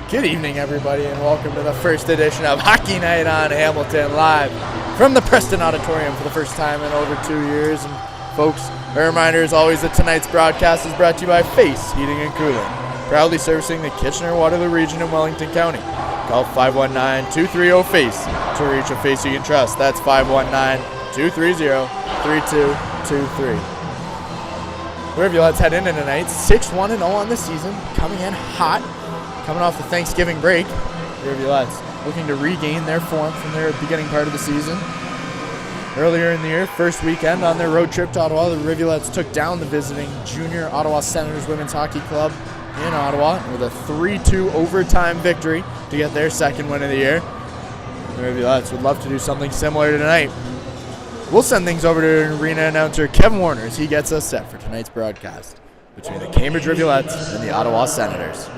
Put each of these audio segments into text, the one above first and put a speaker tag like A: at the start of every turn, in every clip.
A: Good evening, everybody, and welcome to the first edition of Hockey Night on Hamilton, live from the Preston Auditorium for the first time in over 2 years. And folks, a reminder as always that tonight's broadcast is brought to you by Face Heating and Cooling, proudly servicing the Kitchener-Waterloo region in Wellington County. Call 519-230-FACE to reach a face you can trust. That's 519-230-3223. Rivulettes head into tonight 6-1-0 on the season, coming in hot. Coming off the Thanksgiving break, the Rivulettes looking to regain their form from their beginning part of the season. Earlier in the year, first weekend on their road trip to Ottawa, the Rivulettes took down the visiting junior Ottawa Senators Women's Hockey Club in Ottawa with a 3-2 overtime victory to get their second win of the year. The Rivulettes would love to do something similar tonight. We'll send things over to arena announcer Kevin Warner as he gets us set for tonight's broadcast between the Cambridge Rivulettes and the Ottawa Senators.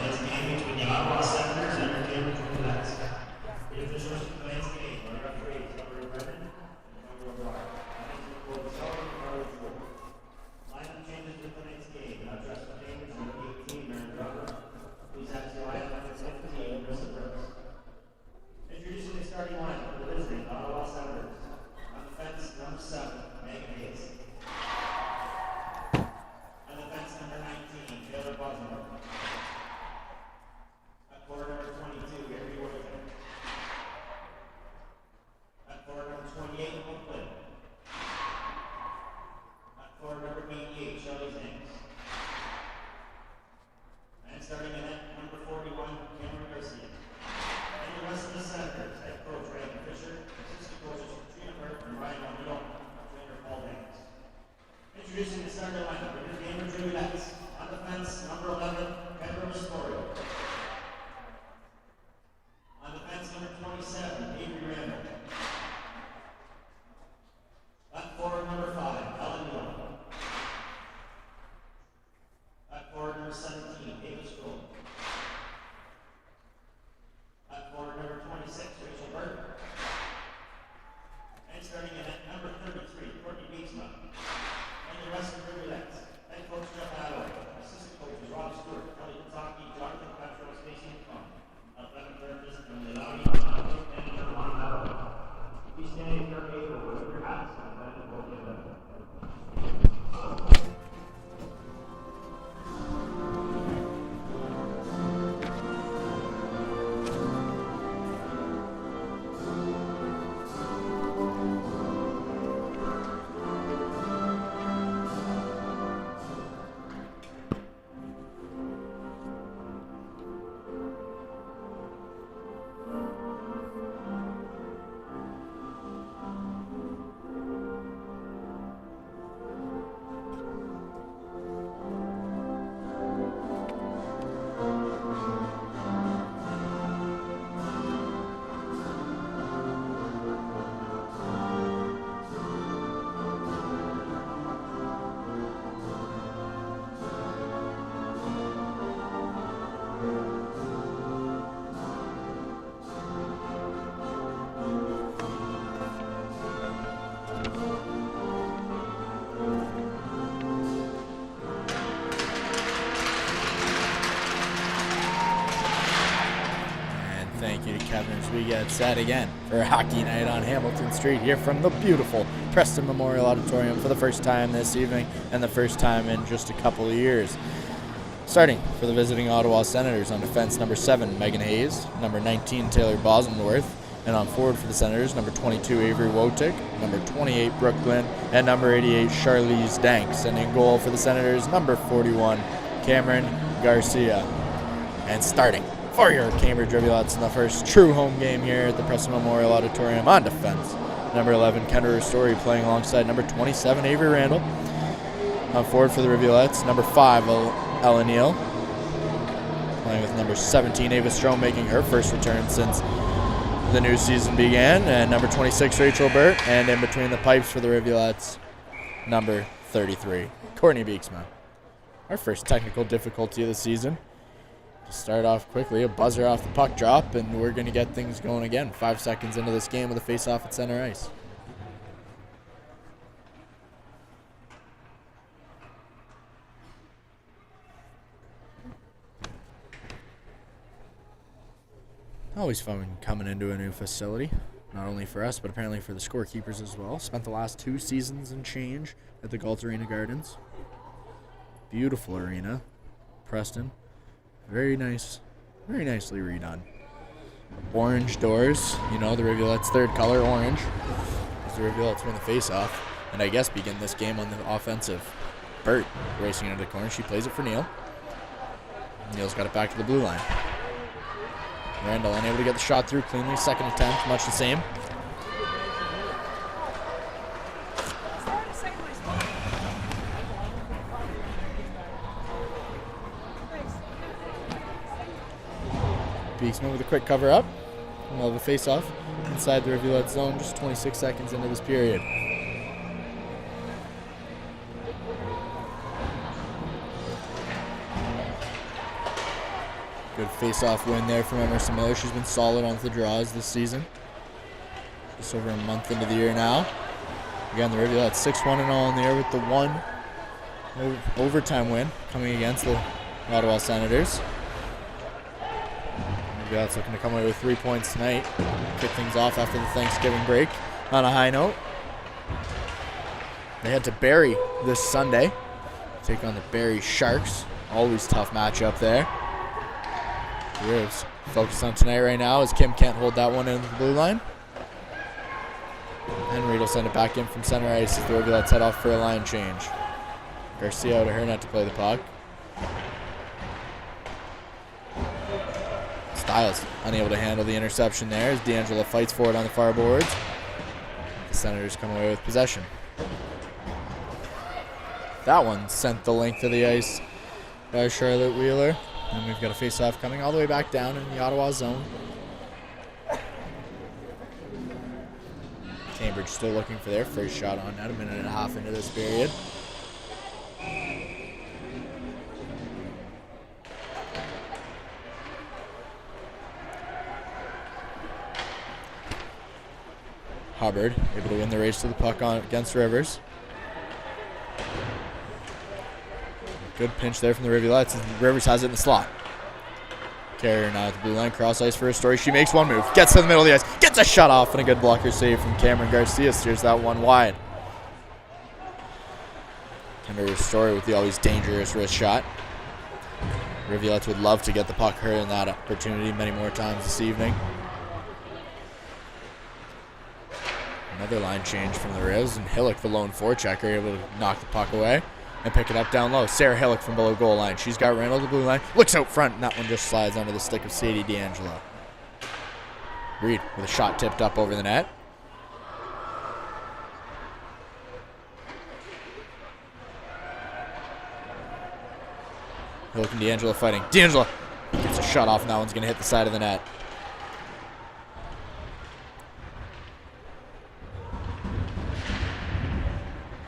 B: Introducing the starting lineup for the Cambridge Rivulettes. On defense, number 11, Preston Memorial. On defense, number 27, Avery Randall. Left forward, number 5, Ellen Neal. Left forward, number 17, Ava Stroll. Left forward, number 26, Rachel Burke. And starting at number 33, Courtney Beatsma. And the rest of the Rivulettes. Head coach Jeff Adler. Assistant coaches Rob Stewart, Kelly Kentucky, Jonathan Petro, Stacey McClung. Athletic therapist and the Lowry and Ron Adler. Be standing if you're able with your hats on. That is what you've done.
A: Thank you to Kevin as we get set again for Hockey Night on Hamilton Street here from the beautiful Preston Memorial Auditorium for the first time this evening and the first time in just a couple of years. Starting for the visiting Ottawa Senators on defense, number 7, Megan Hayes, number 19, Taylor Bosworth, and on forward for the Senators, number 22, Avery Wotick, number 28, Brooklyn, and number 88, Charlize Danks. And in goal for the Senators, number 41, Cameron Garcia. And starting for your Cambridge Rivulettes in the first true home game here at the Preston Memorial Auditorium on defense, number 11, Kendra Story, playing alongside number 27, Avery Randall. On forward for the Rivulettes, number 5, Ellen Neal, playing with number 17, Ava Strom, making her first return since the new season began, and number 26, Rachel Burt, and in between the pipes for the Rivulettes, number 33, Courtney Beaksma. Our first technical difficulty of the season. To start off quickly, a buzzer off the puck drop, and we're going to get things going again. 5 seconds into this game with a face-off at center ice. Always fun coming into a new facility, not only for us, but apparently for the scorekeepers as well. Spent the last 2 seasons and change at the Galt Arena Gardens. Beautiful arena. Preston. Very nice. Very nicely redone. Orange doors. You know, the Rivulettes' third color, orange. As the Rivulettes win the face-off. And I guess begin this game on the offensive. Burt racing into the corner. She plays it for Neil. Neil's got it back to the blue line. Randall unable to get the shot through cleanly. Second attempt, much the same. Beeksman with a quick cover up. We'll have a face-off inside the Rivulette zone, just 26 seconds into this period. Good face-off win there from Emerson Miller. She's been solid on the draws this season. Just over a month into the year now. Again, the Rivulettes 6-1-0 in the air with the 1 overtime win coming against the Ottawa Senators. Rivulettes looking to come away with 3 points tonight. Kick things off after the Thanksgiving break on a high note. They head to Barrie this Sunday. Take on the Barrie Sharks. Always tough matchup there. Rivs focused on tonight right now as Kim can't hold that one into the blue line. And Reed will send it back in from center ice as the Rivulettes head off for a line change. Garcia to her net to play the puck. Stiles unable to handle the interception there as D'Angelo fights for it on the far boards. The Senators come away with possession. That one sent the length of the ice by Charlotte Wheeler. And we've got a face-off coming all the way back down in the Ottawa zone. Cambridge still looking for their first shot on net, a minute and a half into this period. Hubbard able to win the race to the puck on against Rivers. Good pinch there from the Rivulettes, and Rivers has it in the slot. Carrier now at the blue line, cross ice for a Story. She makes one move, gets to the middle of the ice, gets a shot off, and a good blocker save from Cameron Garcia steers that one wide. Kimberly Story with the always dangerous wrist shot. Rivulettes would love to get the puck her in that opportunity many more times this evening. Another line change from the Rivs, and Hillock, the lone forechecker, able to knock the puck away and pick it up down low. Sarah Hillock from below goal line. She's got Randall at the blue line. Looks out front, and that one just slides under the stick of Sadie D'Angelo. Reed with a shot tipped up over the net. Hillock and D'Angelo fighting. D'Angelo gets a shot off, and that one's going to hit the side of the net.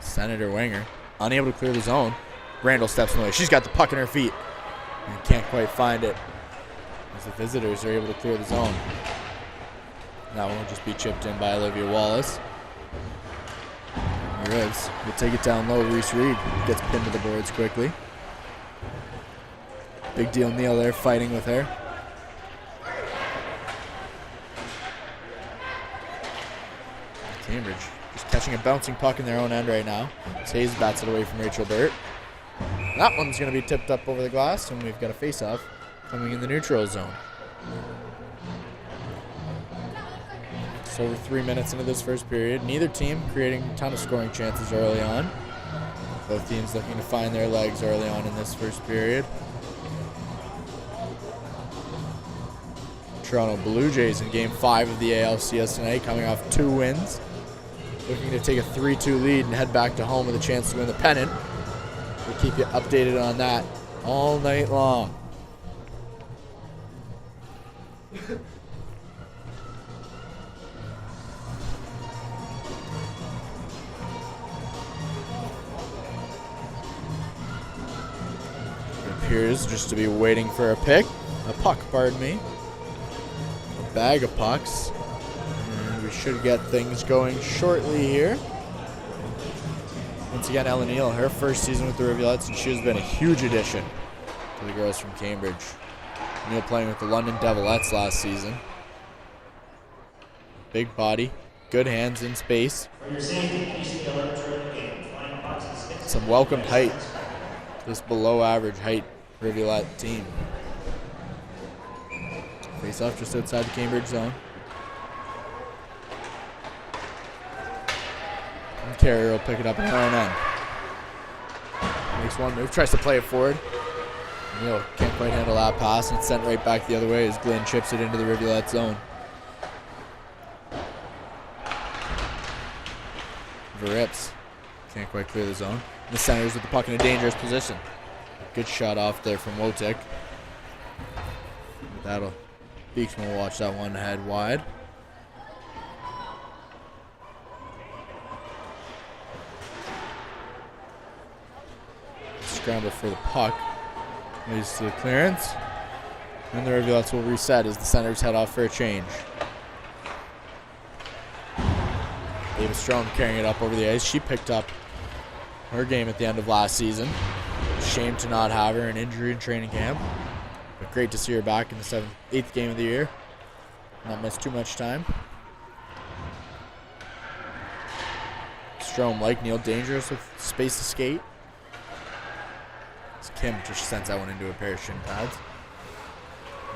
A: Senator Winger unable to clear the zone. Randall steps away. She's got the puck in her feet and can't quite find it as the visitors are able to clear the zone. That one will just be chipped in by Olivia Wallace. The Rivs will take it down low. Reese Reed gets pinned to the boards quickly. Big deal Neil there fighting with her. Cambridge just catching a bouncing puck in their own end right now. Hayes bats it away from Rachel Burt. That one's going to be tipped up over the glass, and we've got a face-off coming in the neutral zone. Just over 3 minutes into this first period. Neither team creating a ton of scoring chances early on. Both teams looking to find their legs early on in this first period. Toronto Blue Jays in Game 5 of the ALCS tonight, coming off 2 wins. Looking to take a 3-2 lead and head back to home with a chance to win the pennant. We'll keep you updated on that all night long. It appears just to be waiting for a puck, pardon me. A bag of pucks. And we should get things going shortly here. Once again, Ellen Neal, her first season with the Rivulettes, and she has been a huge addition to the girls from Cambridge. Neal playing with the London Devilettes last season. Big body, good hands in space.
B: For your safety, please stay alert during the game. Flying pucks and sticks.
A: Some welcomed height. This below average height Rivulet team. Face off just outside the Cambridge zone. And Carrier will pick it up in her own end. Makes one move, tries to play it forward. Neal can't quite handle that pass, and it's sent right back the other way as Glenn chips it into the Rivulet zone. Rivs can't quite clear the zone. The Senators with the puck in a dangerous position. Good shot off there from Wotek. That'll Beekman will watch that one head wide. Scramble for the puck. Leads to the clearance. And the Rivulettes will reset as the Senators head off for a change. Ava Strom carrying it up over the ice. She picked up her game at the end of last season. Shame to not have her, an injury in training camp. But great to see her back in the 8th game of the year. Not missed too much time. Strom, like Neal, dangerous with space to skate. As Kim just sends that one into a pair of shin pads.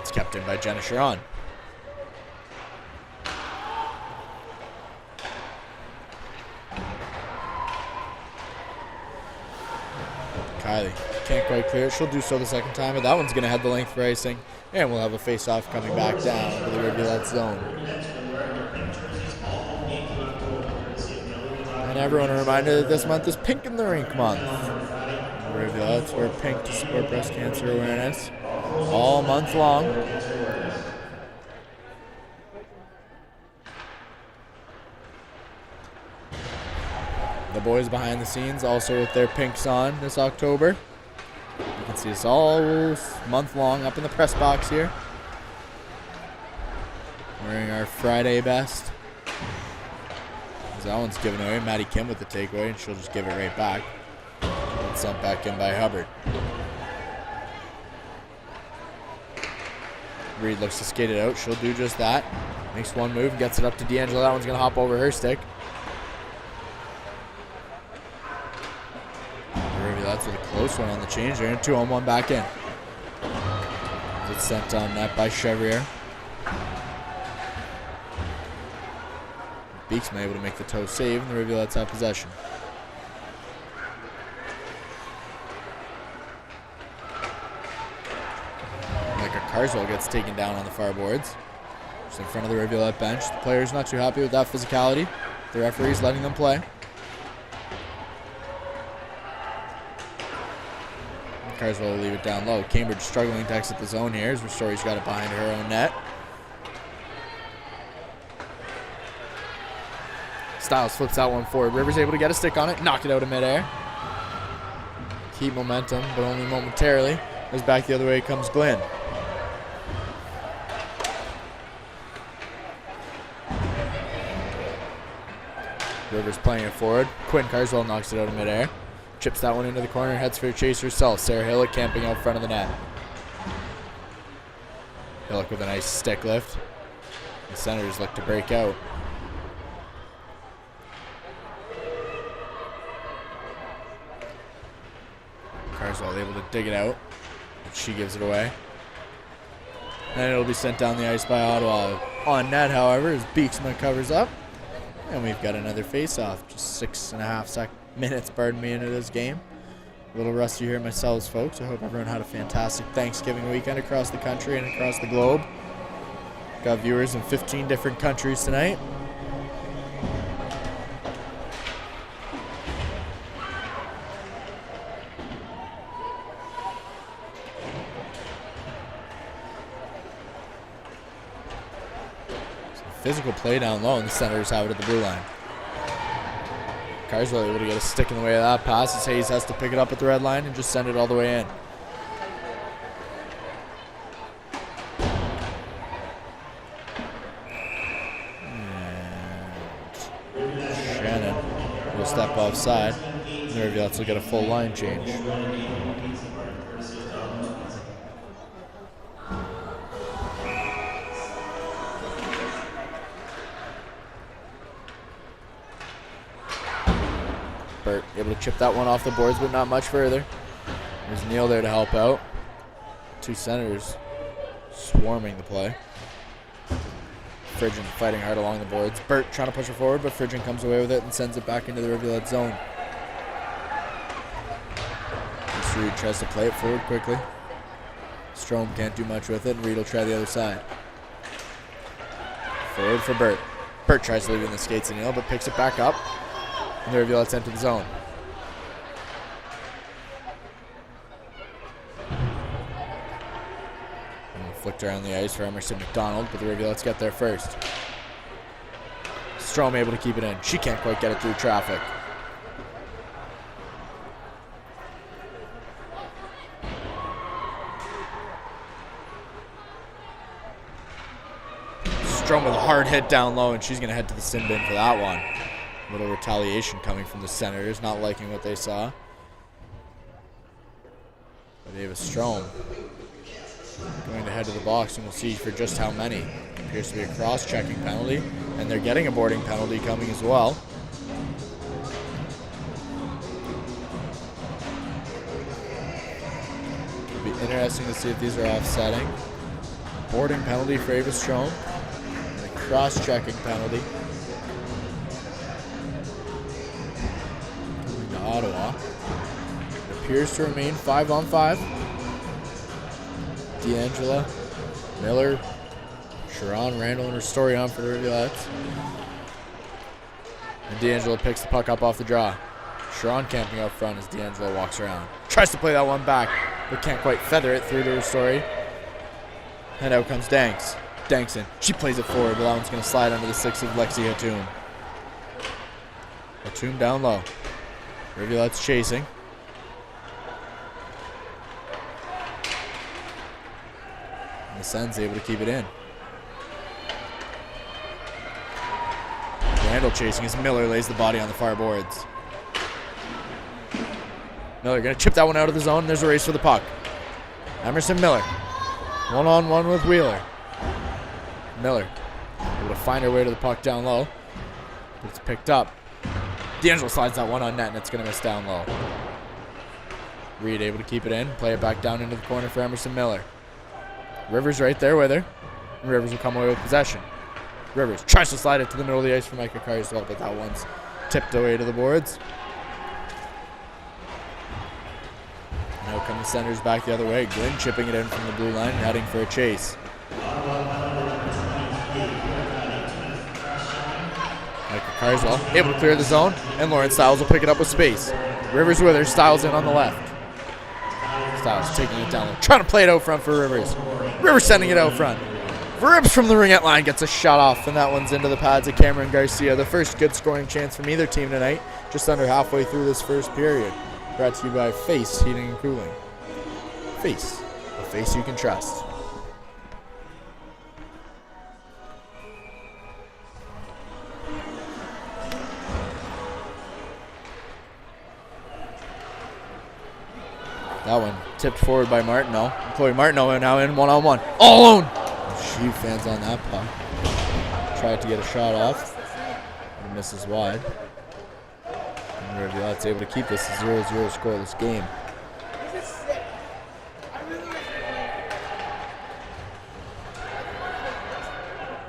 A: It's kept in by Jenna Sharon. Kylie can't quite clear it. She'll do so the second time, but that one's going to head the length for icing. And we'll have a face-off coming back down to the Rivulet zone. And everyone a reminder that this month is Pink in the Rink month. The Rivulettes wear pink to support breast cancer awareness all month long. The boys behind the scenes also with their pinks on this October. You can see us all month long up in the press box here. Wearing our Friday best. That one's given away. Maddie Kim with the takeaway, and she'll just give it right back. It's sent back in by Hubbard. Reed looks to skate it out. She'll do just that. Makes one move, gets it up to D'Angelo. That one's going to hop over her stick. That's with a close one on the change there, and 2-on-1 back in. It's sent on net by Chevrier. Beekman able to make the toe save, and the Rivulettes have possession. Micah Carswell gets taken down on the far boards. Just in front of the Rivulet bench. The players not too happy with that physicality. The referee's letting them play. Carswell will leave it down low. Cambridge struggling to exit the zone here as Ristori's got it behind her own net. Stiles flips that one forward. Rivers able to get a stick on it, knock it out of midair. Keep momentum, but only momentarily. As back the other way comes Glenn. Rivers playing it forward. Quinn Carswell knocks it out of midair. Chips that one into the corner, heads for a chase herself. Sarah Hillock camping out front of the net. Hillock with a nice stick lift. The Senators look to break out. Carswell able to dig it out, but she gives it away. And it'll be sent down the ice by Ottawa. On net, however, as Beekman covers up. And we've got another face-off. Just 6.5 minutes, into this game. A little rusty here myself, folks. I hope everyone had a fantastic Thanksgiving weekend across the country and across the globe. Got viewers in 15 different countries tonight. Physical play down low, and the Senators have it at the blue line. Carswell able to get a stick in the way of that pass as Hayes has to pick it up at the red line and just send it all the way in. And Shannon will step offside. And the Rivulettes will get a full line change. Burt able to chip that one off the boards, but not much further. There's Neal there to help out. Two Senators swarming the play. Fridgen fighting hard along the boards. Burt trying to push it forward, but Fridgen comes away with it and sends it back into the Rivulet zone. Reed tries to play it forward quickly. Strome can't do much with it, and Reed will try the other side. Forward for Burt. Burt tries to leave it in the skates of Neal, but picks it back up. And the Rivulet's enter the zone. Flicked around the ice for Emerson McDonald, but the Rivulet's get there first. Strome able to keep it in. She can't quite get it through traffic. Strome with a hard hit down low, and she's going to head to the sin bin for that one. A little retaliation coming from the Senators, not liking what they saw. But Ava Strome going to head to the box, and we'll see for just how many. Appears to be a cross-checking penalty, and they're getting a boarding penalty coming as well. It'll be interesting to see if these are offsetting. Boarding penalty for Ava Strome, and a cross-checking penalty coming to Ottawa. It appears to remain 5-on-5. D'Angela, Miller, Sharon, Randall, and Ristori on for the Rivulettes. And D'Angelo picks the puck up off the draw. Sharon camping up front as D'Angelo walks around. Tries to play that one back, but can't quite feather it through to Ristori. And out comes Danks. Dankson. She plays it forward, but that one's going to slide under the 6 of Lexi Hatum. Hatum down low. Rivulettes chasing. The Sens able to keep it in. Randall chasing as Miller lays the body on the far boards. Miller going to chip that one out of the zone, and there's a race for the puck. Emerson Miller. One-on-one with Wheeler. Miller able to find her way to the puck down low. But it's picked up. D'Angelo slides that one on net, and it's going to miss down low. Reed able to keep it in, play it back down into the corner for Emerson Miller. Rivers right there with her. And Rivers will come away with possession. Rivers tries to slide it to the middle of the ice for Micah Carswell, but that one's tipped away to the boards. Now come the Senators back the other way. Glynn chipping it in from the blue line, heading for a chase. Micah Carswell able to clear the zone, and Lauren Stiles will pick it up with space. Rivers with her, Stiles in on the left. Stiles taking it down low, trying to play it out front for Rivers. Rivers sending it out front. Ribs from the ringette line gets a shot off, and that one's into the pads of Cameron Garcia. The first good scoring chance from either team tonight, just under halfway through this first period. Brought to you by Face Heating and Cooling. Face, a face you can trust. That one tipped forward by Martineau. Chloe Martineau now in one-on-one. All alone! She fans on that puck. Tried to get a shot off. And misses wide. And Rivulet's able to keep this a 0-0 scoreless game.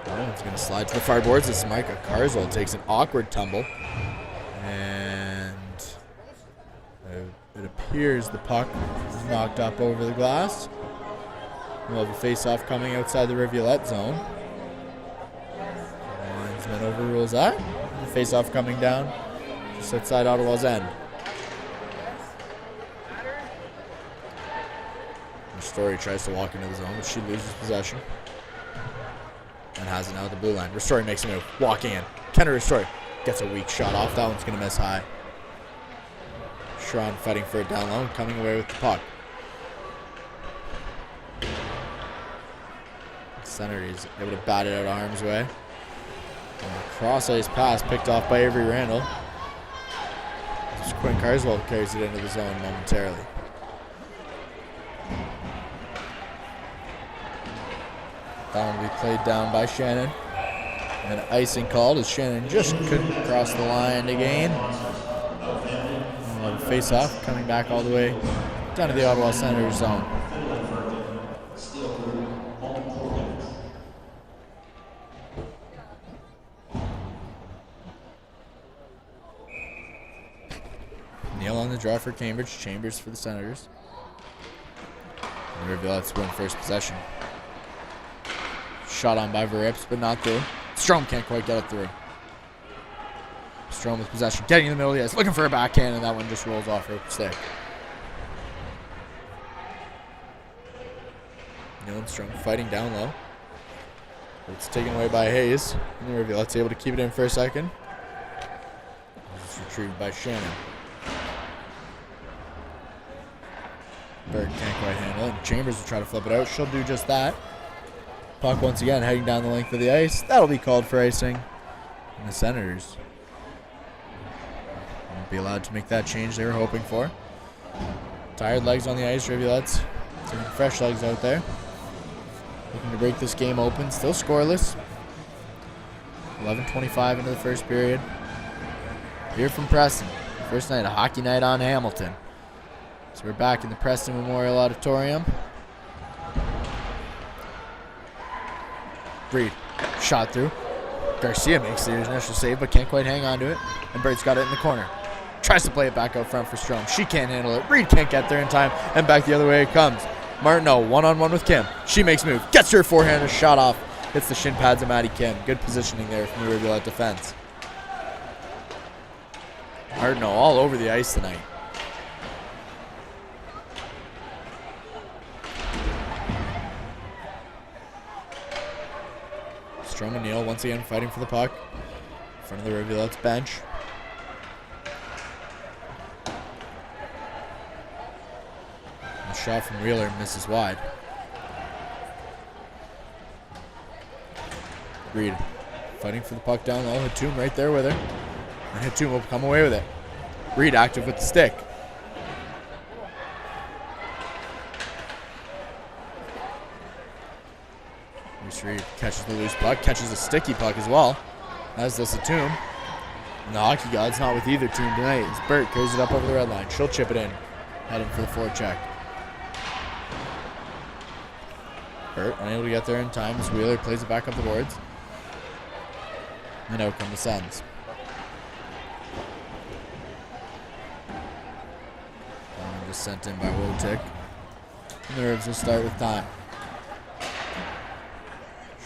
A: Oh, it's going to slide to the far boards as Micah Carswell takes an awkward tumble. And it appears the puck is knocked up over the glass. We'll have a face-off coming outside the Rivulette zone. Linesman overrules that. The face-off coming down just outside Ottawa's end. Ristori tries to walk into the zone, but she loses possession. And has it now at the blue line. Ristori makes a move, walking in. Kenna Ristori gets a weak shot off. That one's going to miss high. Sharon fighting for it down low and coming away with the puck. Senators able to bat it out of harm's way. And the cross-ice pass picked off by Avery Randall. Quinn Carswell carries it into the zone momentarily. That one will be played down by Shannon. And an icing called as Shannon just couldn't cross the line to gain. face-off, coming back all the way down to the Ottawa Senators zone. Neal on the draw for Cambridge, Chambers for the Senators. And the Rivulettes win first possession. Shot on by Rivs, but not through. Strom can't quite get it through. Strom with possession, getting in the middle of the ice, looking for a backhand, and that one just rolls off her stick. Neal and Strom fighting down low. It's taken away by Hayes. And the Rivulettes able to keep it in for a second. It's retrieved by Shannon. Bird can't quite handle it. Chambers will try to flip it out. She'll do just that. Puck once again heading down the length of the ice. That'll be called for icing. And the Senators won't be allowed to make that change they were hoping for. Tired legs on the ice, Rivulettes. Some fresh legs out there. Looking to break this game open. Still scoreless. 11:25 into the first period. Here from Preston. First night of hockey night on Hamilton. So we're back in the Preston Memorial Auditorium. Reed, shot through. Garcia makes the initial save, but can't quite hang on to it. And Bird's got it in the corner. Tries to play it back out front for Strom. She can't handle it. Reed can't get there in time, and back the other way it comes. Martineau, one-on-one with Kim. She makes move, gets her forehand, a shot off. Hits the shin pads of Maddie Kim. Good positioning there from the Rivulette defense. Martineau all over the ice tonight. Strom and Neal once again fighting for the puck in front of the Rivulette's bench. The shot from Wheeler misses wide. Reed fighting for the puck down low. Hatum right there with her. And Hatum will come away with it. Reed active with the stick. Reed catches the loose puck, catches a sticky puck as well, as does Hatum. And the hockey god's not with either team tonight, as Burt carries it up over the red line. She'll chip it in, heading for the forecheck. Burt unable to get there in time as Wheeler plays it back up the boards. And out come the Sens. And just sent in by Wotick. And the Rivs will start with time.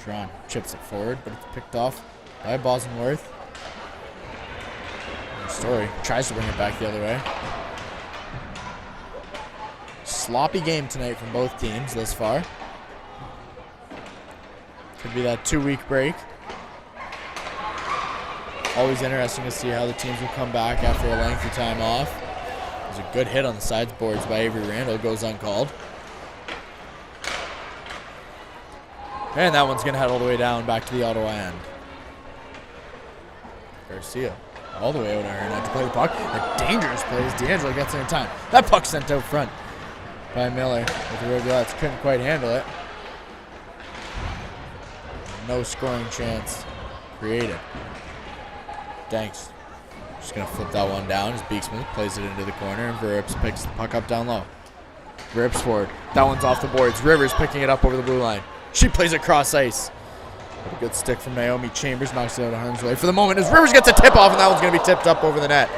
A: Sharon chips it forward, but it's picked off by Bosworth. Story tries to bring it back the other way. Sloppy game tonight from both teams thus far. Could be that 2-week break. Always interesting to see how the teams will come back after a lengthy time off. There's a good hit on the sideboards by Avery Randall, goes uncalled. And that one's going to head all the way down back to the Ottawa end. Garcia all the way out of her net to play the puck. A dangerous play as D'Angelo gets there in time. That puck sent out front by Miller. But the Rivulettes couldn't quite handle it. No scoring chance created. Thanks. Just going to flip that one down as Beeksmith plays it into the corner and Verrips picks the puck up down low. Verrips forward. That one's off the boards. Rivers picking it up over the blue line. She plays it cross ice. A good stick from Naomi Chambers, knocks it out of harm's way for the moment as Rivers gets a tip off, and that one's going to be tipped up over the net.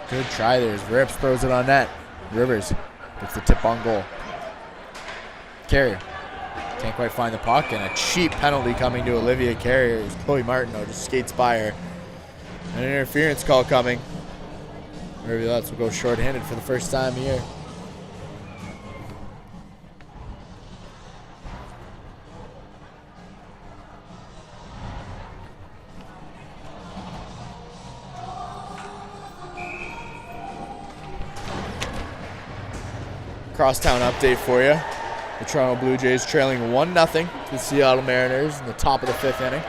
A: Good try there as Rips throws it on net. Rivers gets the tip on goal. Carrier can't quite find the puck, and a cheap penalty coming to Olivia Carrier as Chloe Martineau just skates by her. An interference call coming. Rivulettes will go shorthanded for the first time here. Crosstown update for you. The Toronto Blue Jays trailing 1-0 to the Seattle Mariners in the top of the 5th inning.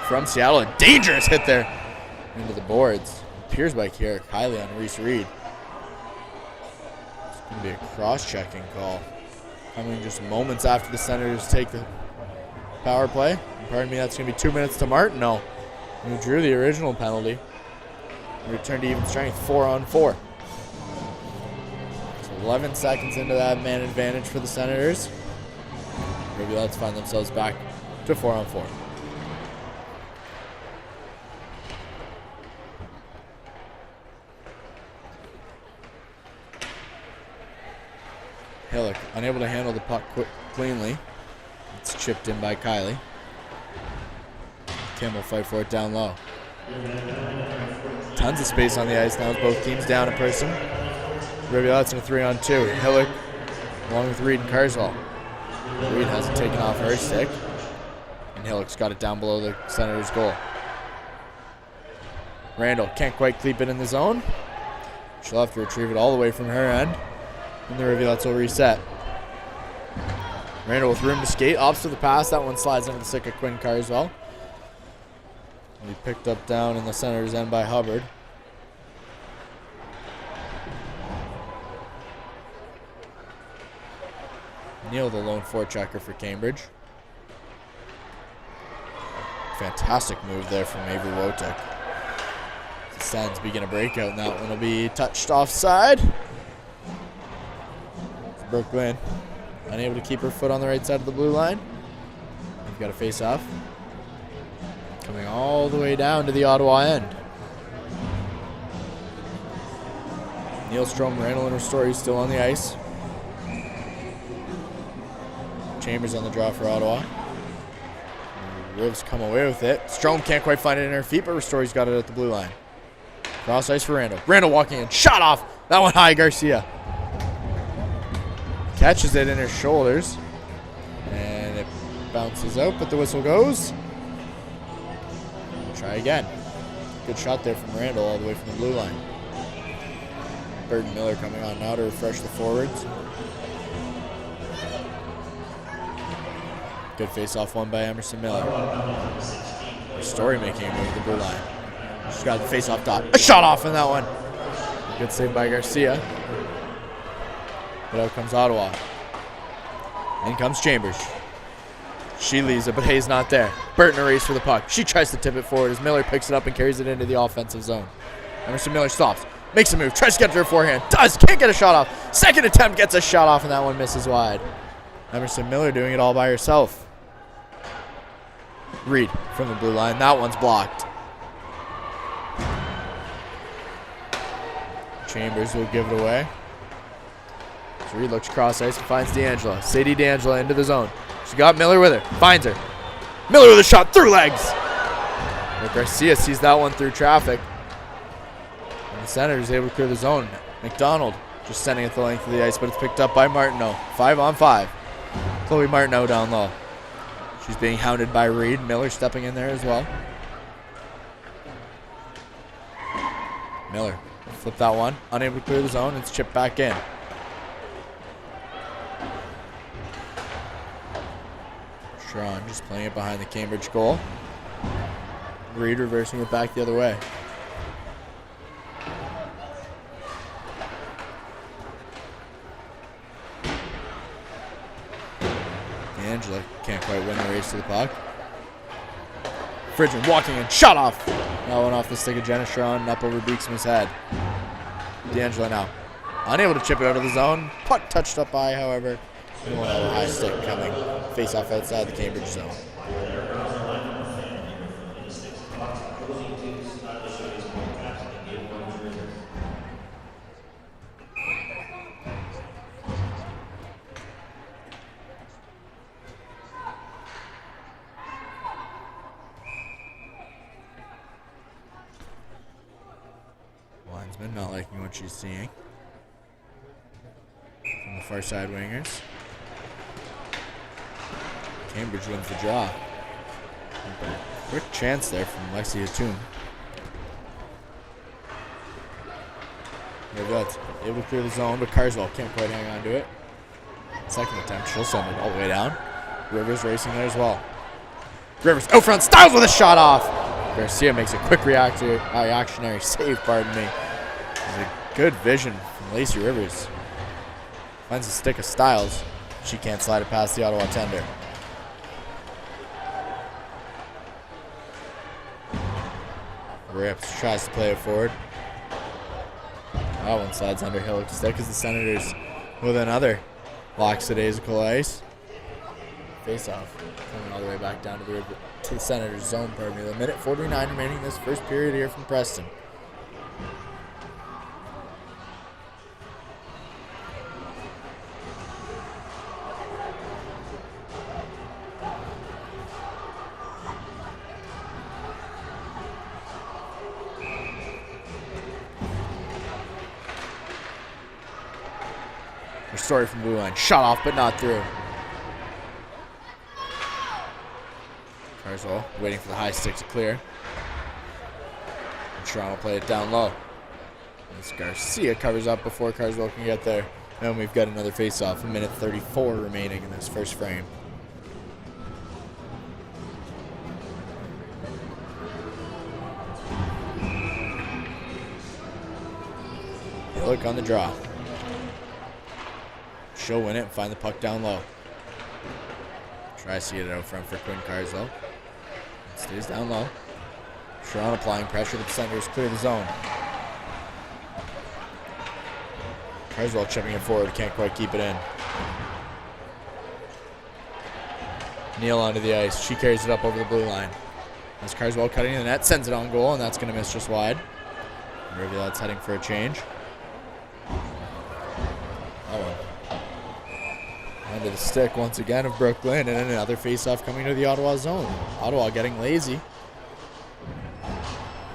A: From Seattle, a dangerous hit there into the boards. Appears by Kiera Kiley on Reese Reed. It's going to be a cross-checking call. Coming just moments after the Senators take the power play. And pardon me, that's going to be 2 minutes to Martineau, who drew the original penalty. Return to even strength, 4-on-4. 11 seconds into that man advantage for the Senators. Rivulettes find themselves back to 4-on-4. Hillock unable to handle the puck cleanly. It's chipped in by Kylie. Kim will fight for it down low. Tons of space on the ice now with both teams down a person. Rivulettes in a 3-on-2. Hillock along with Reed and Carswell. Reed hasn't taken off her stick. And Hillock's got it down below the Senators' goal. Randall can't quite keep it in the zone. She'll have to retrieve it all the way from her end. And the Rivulettes will reset. Randall with room to skate. Opts to the pass. That one slides into the stick of Quinn Carswell. He picked up down in the Senators' end by Hubbard. Neal, the lone forechecker for Cambridge. Fantastic move there from Avery Wotek. The Sens begin a breakout, and that one will be touched offside. Brooklyn unable to keep her foot on the right side of the blue line. We've got a face-off. Coming all the way down to the Ottawa end. Nealstrom, Randall, and Ristori still on the ice. Chambers on the draw for Ottawa. Rivs come away with it. Strom can't quite find it in her feet, but Ristori's got it at the blue line. Cross ice for Randall. Randall walking in. Shot off. That one high, Garcia. Catches it in her shoulders. And it bounces out, but the whistle goes. Try again. Good shot there from Randall all the way from the blue line. Burton Miller coming on now to refresh the forwards. Good face-off won by Emerson Miller. Story making a move to the blue line. She's got the face-off dot. A shot off in that one. Good save by Garcia. But out comes Ottawa. In comes Chambers. She leaves it, but Hayes not there. Burton a race for the puck. She tries to tip it forward as Miller picks it up and carries it into the offensive zone. Emerson Miller stops. Makes a move. Tries to get to her forehand. Does. Can't get a shot off. Second attempt gets a shot off, and that one misses wide. Emerson Miller doing it all by herself. Reed from the blue line. That one's blocked. Chambers will give it away. So Reed looks cross ice and finds D'Angela. Sadie D'Angela into the zone. She got Miller with her. Finds her. Miller with a shot through legs. But Garcia sees that one through traffic. And the Senators able to clear the zone. McDonald just sending it the length of the ice, but it's picked up by Martineau. 5-on-5. Chloe Martineau down low. She's being hounded by Reed. Miller stepping in there as well. Miller flip that one. Unable to clear the zone. It's chipped back in. Sharon just playing it behind the Cambridge goal. Reed reversing it back the other way. D'Angela can't quite win the race to the puck. Fridgen walking in, shot off. That one off the stick of Jenna Sharon and up over Beeksman's head. D'Angela now unable to chip it out of the zone. Puck touched up by, however. And one other high stick coming. Face off outside the Cambridge zone. Linesman not liking what she's seeing. From the far side wingers. Cambridge wins the draw. Quick chance there from Lexi Atum. Rivulettes able to clear the zone, but Carswell can't quite hang on to it. Second attempt, she'll send it all the way down. Rivers racing there as well. Rivers out front, Styles with a shot off. Garcia makes a quick reactionary save, pardon me. There's a good vision from Lacey Rivers. Finds a stick of Styles. She can't slide it past the Ottawa tender. Tries to play it forward. That one slides under Hillock's stick as the Senators with another lackadaisical ice. Face off. Coming all the way back down to the Senators' zone, pardon me. 1:49 remaining in this first period here from Preston. Story from blue line. Shot off, but not through. Carswell waiting for the high stick to clear. And Toronto play it down low. As Garcia covers up before Carswell can get there. And we've got another face-off. 1:34 remaining in this first frame. They look on the draw. She'll win it and find the puck down low. Tries to get it out front for Quinn Carswell. Stays down low. Toronto applying pressure, but the Senators clear the zone. Carswell chipping it forward, can't quite keep it in. Neal onto the ice. She carries it up over the blue line. As Carswell cutting in the net, sends it on goal, and that's going to miss just wide. Rivulettes heading for a change. Under the stick once again of Brooklyn, and another face-off coming to the Ottawa zone. Ottawa getting lazy.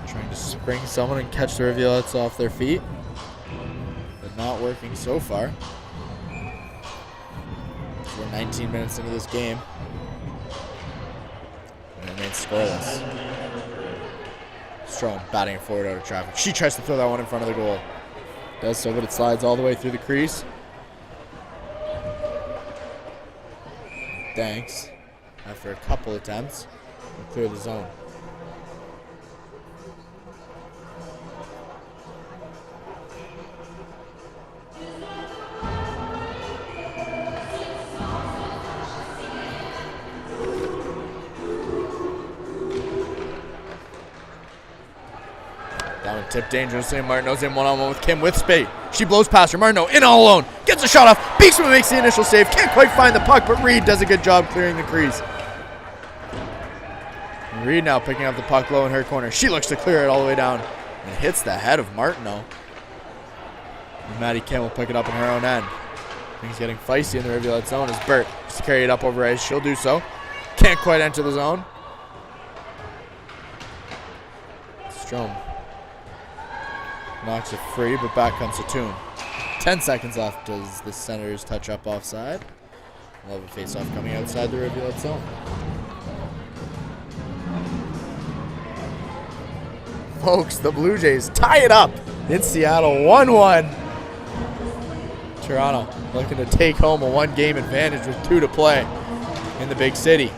A: Trying to spring someone and catch the Rivulettes off their feet. But not working so far. We're 19 minutes into this game. And it remains scoreless. Strom batting it forward out of traffic. She tries to throw that one in front of the goal. Does so, but it slides all the way through the crease. Thanks. After a couple attempts, we'll clear the zone. That one tipped dangerously. Martineau's in one-on-one with Kim with Spade. She blows past her. Martineau in all alone. Gets a shot off. Beaksman makes the initial save. Can't quite find the puck, but Reed does a good job clearing the crease. Reed now picking up the puck low in her corner. She looks to clear it all the way down and hits the head of Martineau. And Maddie Kim will pick it up in her own end. Things getting feisty in the Rivulet zone as Burt just to carry it up over ice. She'll do so. Can't quite enter the zone. Strom knocks it free, but back comes Satoon. 10 seconds left as the Senators touch up offside. We'll have a face-off coming outside the Rivulet zone. Folks, the Blue Jays tie it up in Seattle, 1-1. Toronto looking to take home a one-game advantage with 2 to play in the big city.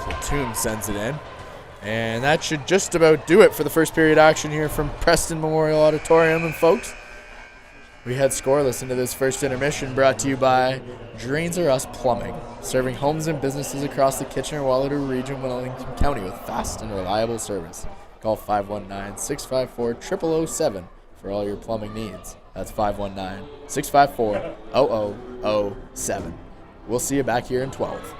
A: So Toom sends it in. And that should just about do it for the first period action here from Preston Memorial Auditorium. And folks, we head scoreless into this first intermission, brought to you by Drains Are Us Plumbing, serving homes and businesses across the Kitchener-Waterloo region, Wellington County with fast and reliable service. Call 519-654-0007 for all your plumbing needs. That's 519-654-0007. We'll see you back here in 12.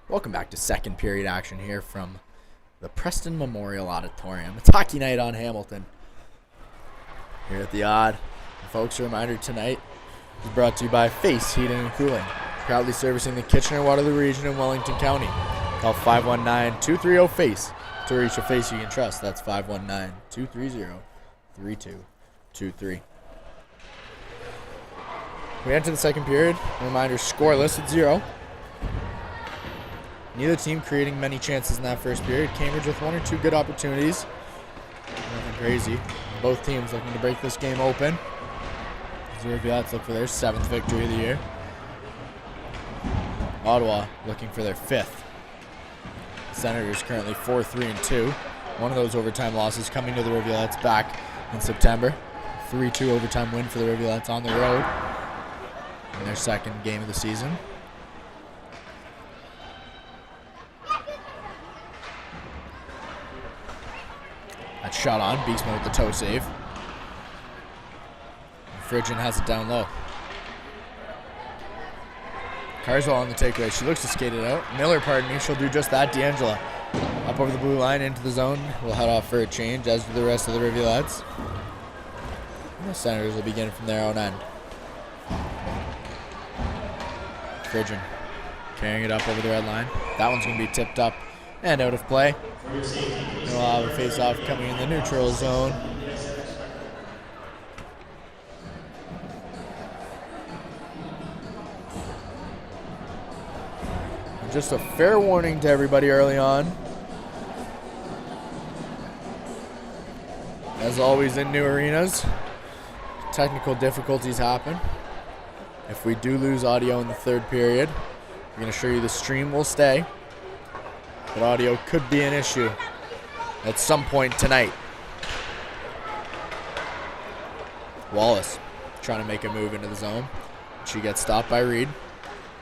A: Welcome back to second period action here from the Preston Memorial Auditorium. It's hockey night on Hamilton. Here at the Odd. And folks, a reminder tonight is brought to you by Face Heating and Cooling, proudly servicing the Kitchener-Waterloo region in Wellington County. Call 519-230-FACE to reach a face you can trust. That's 519-230-3223. We enter the second period. A reminder, scoreless at 0. Neither team creating many chances in that first period. Cambridge with one or two good opportunities. Nothing crazy. Both teams looking to break this game open. The Rivulettes look for their 7th victory of the year. Ottawa looking for their 5th. Senators currently 4-3-2. One of those overtime losses coming to the Rivulettes back in September. 3-2 overtime win for the Rivulettes on the road in their second game of the season. That shot on. Beastman with the toe save. Frigin has it down low. Carswell on the takeaway. She looks to skate it out. Miller, pardon me. She'll do just that. D'Angela up over the blue line into the zone. We'll head off for a change, as do the rest of the Rivulettes. The Senators will begin from their own end. Frigin carrying it up over the red line. That one's going to be tipped up and out of play. And we'll have a face-off coming in the neutral zone. Just a fair warning to everybody early on. As always in new arenas, technical difficulties happen. If we do lose audio in the third period, I'm going to show you the stream will stay. But audio could be an issue at some point tonight. Wallace trying to make a move into the zone. She gets stopped by Reed.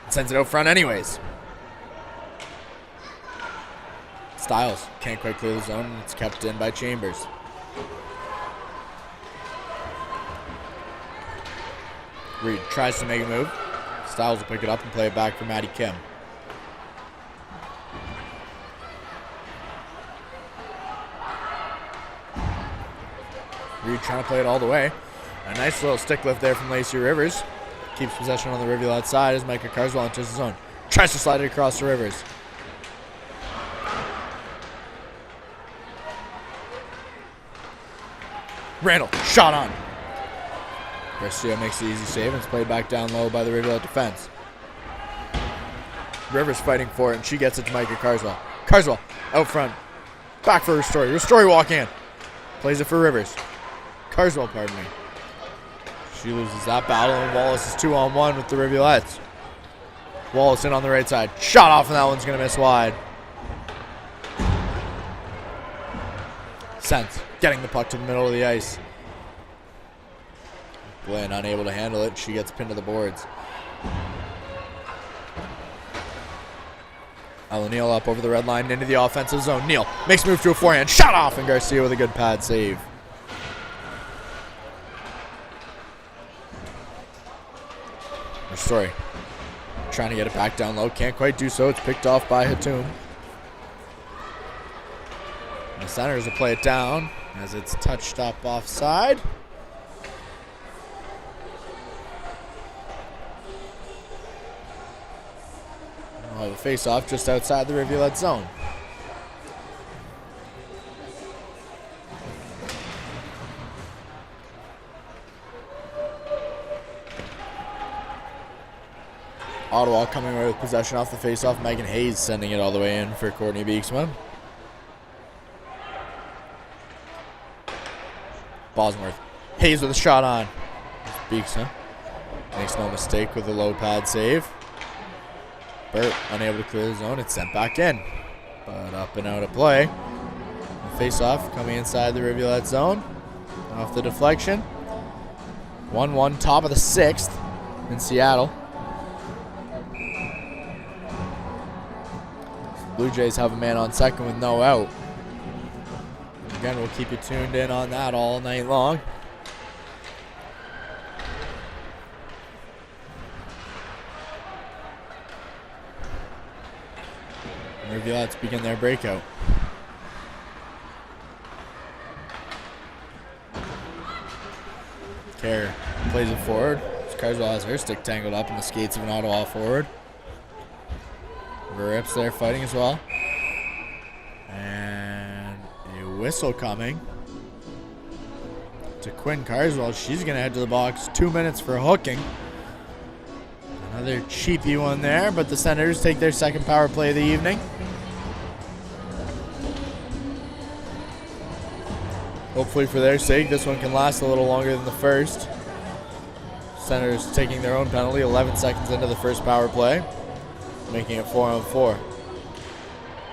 A: Sends it out front anyways. Styles can't quite clear the zone. It's kept in by Chambers. Reed tries to make a move. Styles will pick it up and play it back for Maddie Kim. Reed trying to play it all the way. A nice little stick lift there from Lacey Rivers. Keeps possession on the Rivulette side as Micah Carswell enters the zone. Tries to slide it across to Rivers. Randall, shot on. Garcia makes the easy save and it's played back down low by the Rivulette defense. Rivers fighting for it and she gets it to Micah Carswell. Carswell out front. Back for Ristori. Ristori walk in. Plays it for Rivers. Carswell, pardon me. She loses that battle and Wallace is 2-on-1 with the Rivulettes. Wallace in on the right side. Shot off and that one's going to miss wide. Sense getting the puck to the middle of the ice. Glenn unable to handle it. She gets pinned to the boards. Ella Neal up over the red line into the offensive zone. Neal makes a move to a forehand. Shot off and Garcia with a good pad save. Story trying to get it back down low. Can't quite do so. It's picked off by Hatum. The Senators will play it down as it's touched up offside. We'll have a face-off just outside the Rivulette zone. Ottawa coming away with possession off the face-off. Megan Hayes sending it all the way in for Courtney Beeksma. Bosworth. Hayes with a shot on. Beeksma makes no mistake with a low pad save. Burt unable to clear the zone. It's sent back in. But up and out of play. Face-off coming inside the Rivulette zone. Off the deflection. 1-1 top of the 6th in Seattle. Blue Jays have a man on second with no out. Again, we'll keep you tuned in on that all night long. Rivulettes begin their breakout. Kerr plays it forward. Carswell has her stick tangled up in the skates of an Ottawa forward. Rips there fighting as well. And a whistle coming to Quinn Carswell. She's going to head to the box. 2 minutes for hooking. Another cheapy one there, but the Senators take their second power play of the evening. Hopefully for their sake, this one can last a little longer than the first. Senators taking their own penalty 11 seconds into the first power play, making it 4-on-4.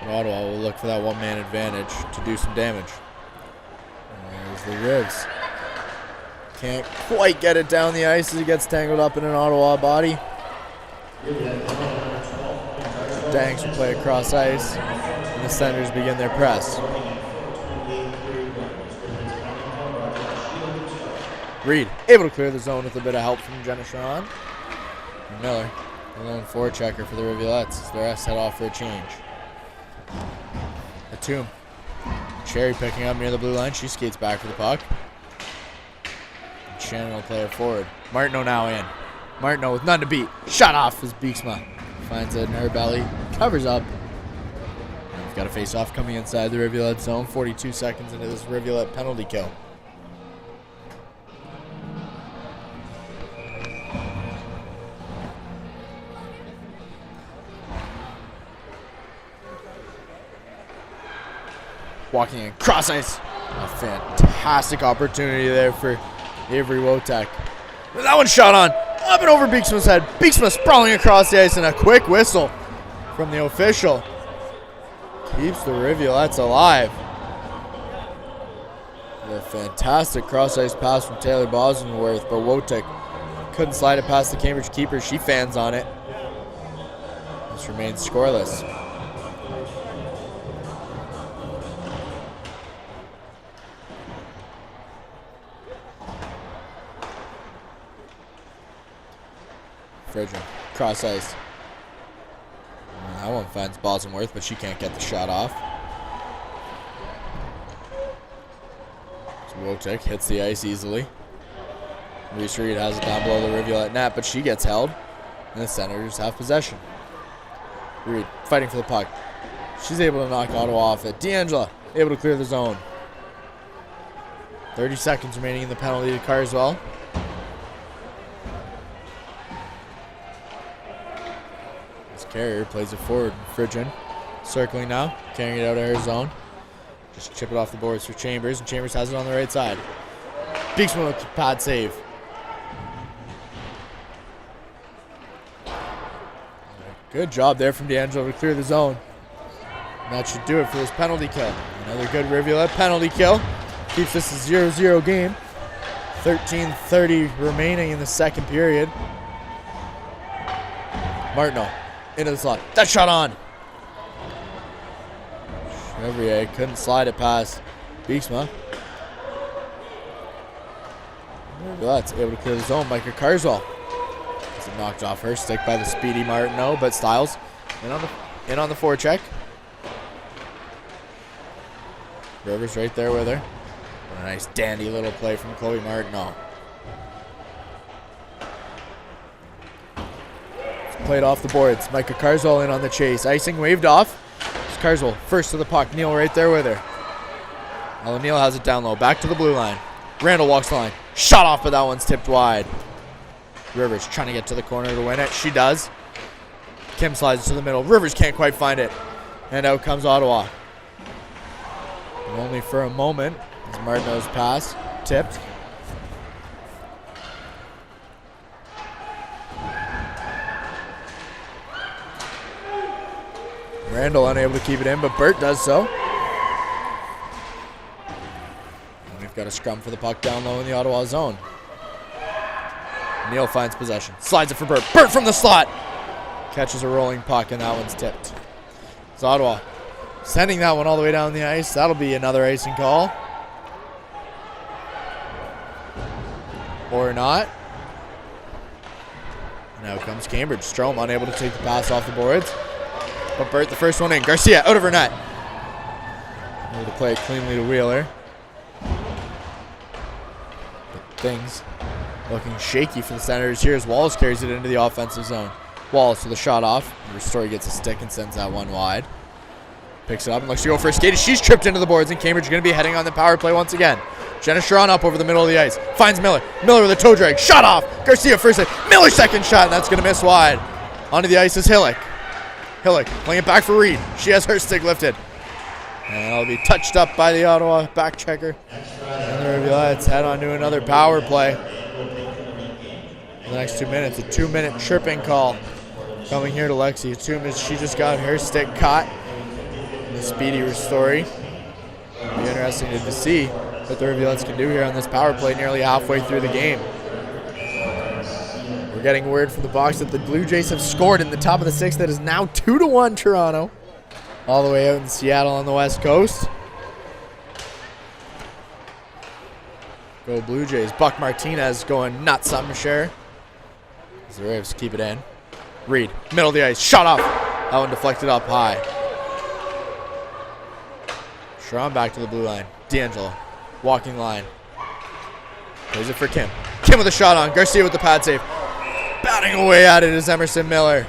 A: And Ottawa will look for that one-man advantage to do some damage. And there's the Rivs. Can't quite get it down the ice as it gets tangled up in an Ottawa body. Danks will play across ice, and the Senators begin their press. Reed able to clear the zone with a bit of help from Jenna Shawn. And Miller, the lone forechecker for the Rivulettes, as the rest head off for a change. Atum, Cherry picking up near the blue line. She skates back for the puck. And Shannon will play it forward. Martineau now in. Martineau with none to beat. Shot off as Beeksma finds it in her belly. Covers up. And we've got a face-off coming inside the Rivulette zone. 42 seconds into this Rivulette penalty kill. Walking in cross ice. A fantastic opportunity there for Avery Wotek. That one shot on. Up and over Beeksma's head. Beeksma sprawling across the ice, and a quick whistle from the official keeps the Rivulettes alive. A fantastic cross ice pass from Taylor Bosworth, but Wotek couldn't slide it past the Cambridge keeper. She fans on it. This remains scoreless. Fridgen, cross ice. That one finds Bosworth, but she can't get the shot off. So Wotek hits the ice easily. Reese Reed has it down below the Rivulette net, but she gets held, and the Senators have possession. Reed fighting for the puck. She's able to knock Ottawa off it. D'Angela able to clear the zone. 30 seconds remaining in the penalty to Carswell. Carrier plays it forward. Fridgen circling now, carrying it out of her zone. Just chip it off the boards for Chambers, and Chambers has it on the right side. Beeksma with the pad save. Good job there from D'Angelo to clear the zone. And that should do it for this penalty kill. Another good Rivulette penalty kill. Keeps this a 0-0 game. 13:30 remaining in the second period. Martineau into the slot. That shot on. Chevrier couldn't slide it past Beeksma. That's able to clear the zone. Micah Carswell has it knocked off her stick by the speedy Martineau, but Styles in on the forecheck. Rivers right there with her. A nice dandy little play from Chloe Martineau. Played off the boards. Micah Carswell in on the chase. Icing waved off. It's Carswell first to the puck. Neal right there with her. Ella Neal has it down low. Back to the blue line. Randall walks the line. Shot off, but that one's tipped wide. Rivers trying to get to the corner to win it. She does. Kim slides to the middle. Rivers can't quite find it. And out comes Ottawa. And only for a moment as Martineau's pass tipped. Randall unable to keep it in, but Burt does so. And we've got a scrum for the puck down low in the Ottawa zone. Neal finds possession. Slides it for Burt. Burt from the slot. Catches a rolling puck, and that one's tipped. It's Ottawa sending that one all the way down the ice. That'll be another icing call. Or not. Now comes Cambridge. Strome unable to take the pass off the boards. But Burt, the first one in. Garcia out of her net. Able to play it cleanly to Wheeler. But things looking shaky for the Senators here as Wallace carries it into the offensive zone. Wallace with a shot off. Ristori gets a stick and sends that one wide. Picks it up and looks to go for a skate. She's tripped into the boards, and Cambridge going to be heading on the power play once again. Jenna Strawn up over the middle of the ice. Finds Miller. Miller with a toe drag. Shot off. Garcia first hit. Miller second shot, and that's going to miss wide. Onto the ice is Hillick. Hillick playing it back for Reed. She has her stick lifted. And it'll be touched up by the Ottawa back checker. And the Rivulettes head on to another power play. In the next 2 minutes, a 2-minute tripping call coming here to Lexi. Assume she just got her stick caught. The speedy Ristori. It'll be interesting to see what the Rivulettes can do here on this power play nearly halfway through the game. We're getting word from the box that the Blue Jays have scored in the top of the sixth. That is now 2-1 Toronto. All the way out in Seattle on the West Coast. Go Blue Jays. Buck Martinez going nuts, I'm sure. As the Rivs keep it in. Reed, middle of the ice, shot off. That one deflected up high. Sharon back to the blue line. D'Angelo, walking line. Plays it for Kim. Kim with a shot on. Garcia with the pad save. Batting away at it is Emerson Miller.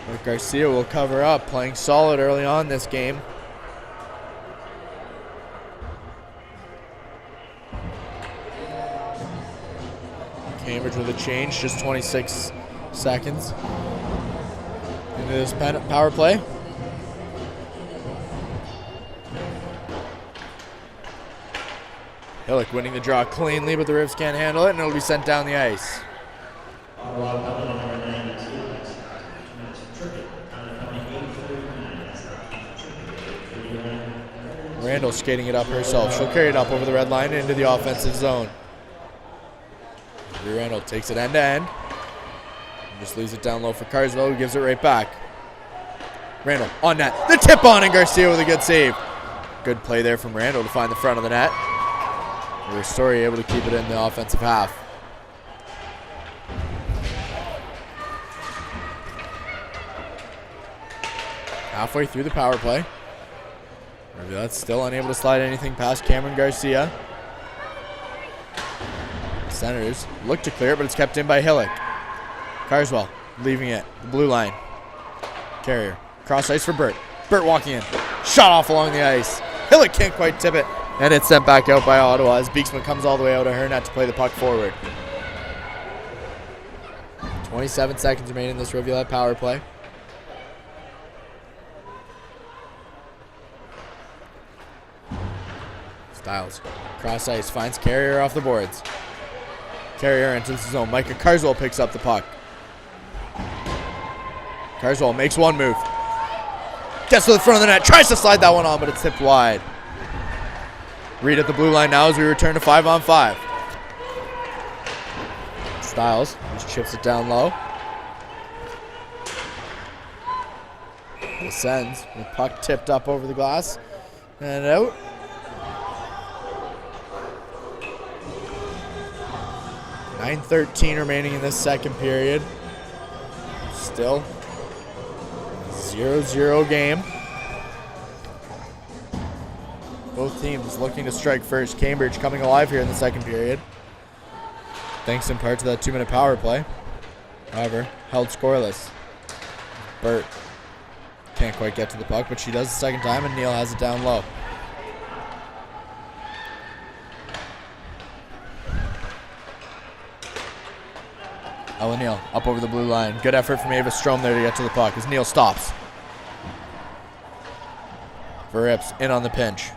A: But Garcia will cover up, playing solid early on this game. Cambridge with a change, just 26 seconds into this power play. Hillick winning the draw cleanly, but the Rivs can't handle it, and it'll be sent down the ice. Randall skating it up herself. She'll carry it up over the red line into the offensive zone. Randall takes it end to end. And just leaves it down low for Carswell, who gives it right back. Randall on net. The tip on, and Garcia with a good save. Good play there from Randall to find the front of the net. Ristori able to keep it in the offensive half. Halfway through the power play. That's still unable to slide anything past Cameron Garcia. Senators look to clear it, but it's kept in by Hillick. Carswell leaving it. The blue line. Carrier. Cross ice for Burt. Burt walking in. Shot off along the ice. Hillick can't quite tip it. And it's sent back out by Ottawa as Beeksman comes all the way out of her net to play the puck forward. 27 seconds remain in this Rivulet power play. Styles. Cross ice. Finds Carrier off the boards. Carrier enters the zone. Micah Carswell picks up the puck. Carswell makes one move. Gets to the front of the net. Tries to slide that one on, but it's tipped wide. Reed at the blue line now as we return to 5-on-5. Styles just chips it down low. Descends. The puck tipped up over the glass. And out. .9:13 remaining in this second period. Still 0-0 game. Both teams looking to strike first. Cambridge coming alive here in the second period, thanks in part to that 2-minute power play. However, held scoreless. Burt can't quite get to the puck, but she does the second time, and Neal has it down low. Ella Neal up over the blue line. Good effort from Ava Strom there to get to the puck as Neal stops. Verrips in on the pinch.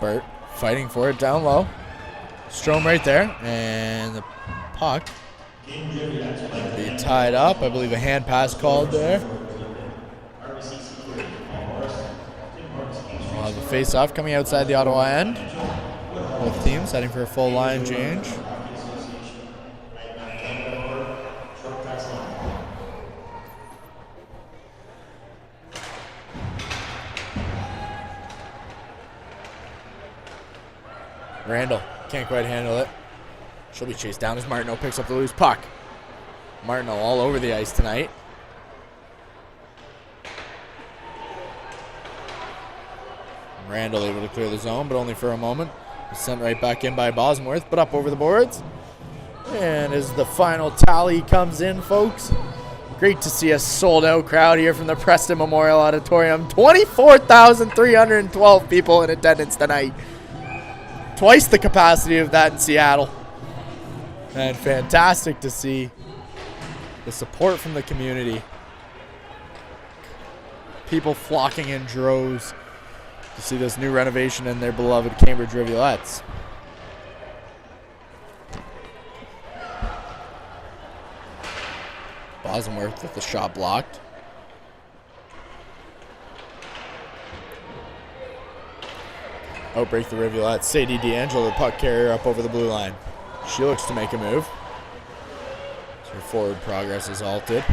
A: Burt fighting for it down low. Strom right there, and the puck will be tied up. I believe a hand pass called there. We'll have a face-off coming outside the Ottawa end. Both teams heading for a full line change. Randall can't quite handle it. She'll be chased down as Martineau picks up the loose puck. Martineau all over the ice tonight. Randall able to clear the zone, but only for a moment. Sent right back in by Bosworth, but up over the boards. And as the final tally comes in, folks, great to see a sold-out crowd here from the Preston Memorial Auditorium. 24,312 people in attendance tonight. Twice the capacity of that in Seattle. And fantastic to see the support from the community. People flocking in droves to see this new renovation in their beloved Cambridge Rivulettes. Bosworth with the shot blocked. Outbreak the Rivulettes. Sadie D'Angelo, the puck carrier, up over the blue line. She looks to make a move. So her forward progress is halted.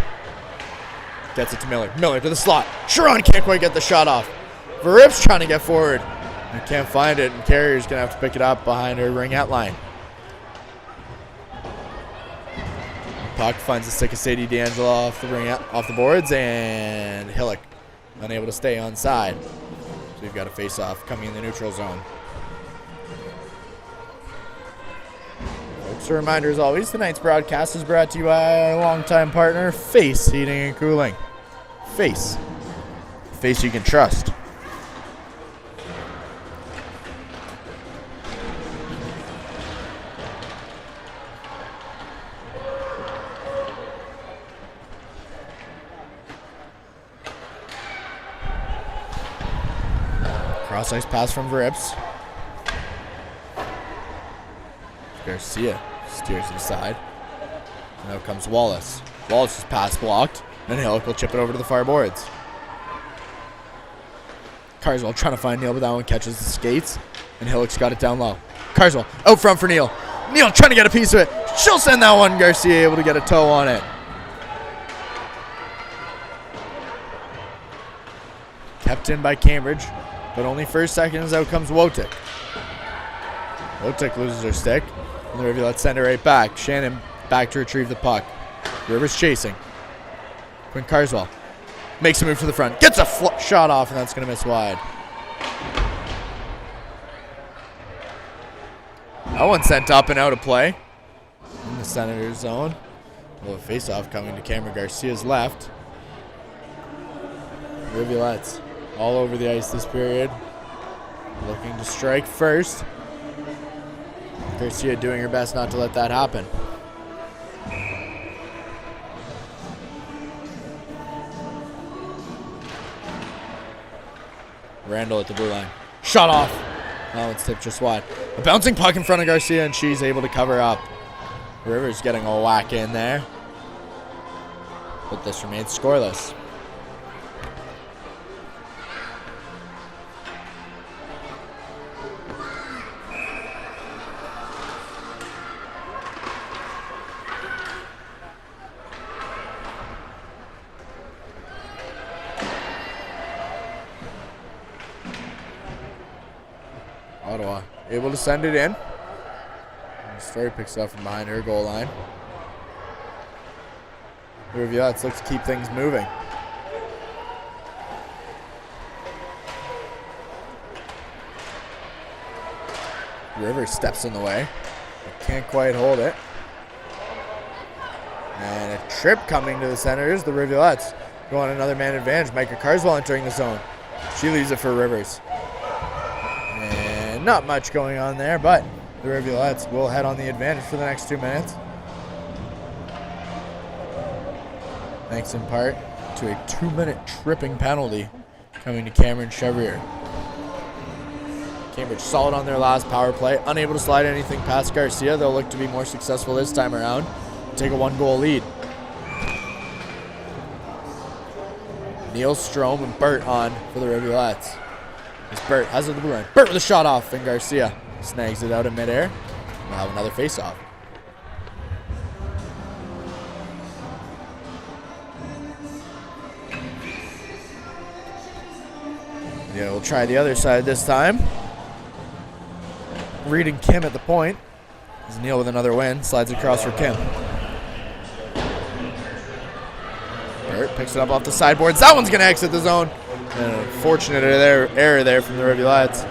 A: Gets it to Miller. Miller to the slot. Sharon can't quite get the shot off. Rivs trying to get forward. And can't find it, and Carrier's going to have to pick it up behind her ringette line. Puck finds the stick of Sadie D'Angelo off the boards, and Hillock unable to stay on side. So we've got a face-off coming in the neutral zone. Folks, a reminder as always, tonight's broadcast is brought to you by our longtime partner, Face Heating and Cooling. Face. Face you can trust. Cross-ice pass from Rivs. Garcia steers to the side. And out comes Wallace. Wallace's pass blocked. And Hillock will chip it over to the far boards. Carswell trying to find Neal, but that one catches the skates. And Hillock's got it down low. Carswell out front for Neal. Neal trying to get a piece of it. She'll send that one. Garcia able to get a toe on it. Kept in by Cambridge. But only first seconds, out comes Wotek. Wotek loses her stick. And the Rivulettes send it right back. Shannon back to retrieve the puck. Rivers chasing. Quinn Carswell makes a move to the front. Gets a shot off, and that's going to miss wide. That one sent up and out of play. In the Senators zone. A little face-off coming to Cameron Garcia's left. Rivulettes all over the ice this period. Looking to strike first. Garcia doing her best not to let that happen. Randall at the blue line. Shot off. Oh, it's tipped just wide. A bouncing puck in front of Garcia, and she's able to cover up. Rivers getting a whack in there. But this remains scoreless. Ottawa able to send it in. Story picks up from behind her goal line. The Rivulettes looks to keep things moving. Rivers steps in the way. Can't quite hold it. And a trip coming to the Senators. The Rivulettes go on another man advantage. Micah Carswell entering the zone. She leaves it for Rivers. And not much going on there, but the Rivulettes will head on the advantage for the next 2 minutes. Thanks in part to a 2-minute tripping penalty coming to Cameron Chevrier. Cambridge solid on their last power play, unable to slide anything past Garcia. They'll look to be more successful this time around. Take a 1-goal lead. Neil Strome and Burt on for the Rivulettes. As Burt has it the blue line. Burt with a shot off, and Garcia snags it out in midair. We'll have another face-off. Yeah, we'll try the other side this time. Reed and Kim at the point. As Neal with another win, slides across for Kim. Burt picks it up off the sideboards. That one's going to exit the zone. And a fortunate error there from the Rivulettes.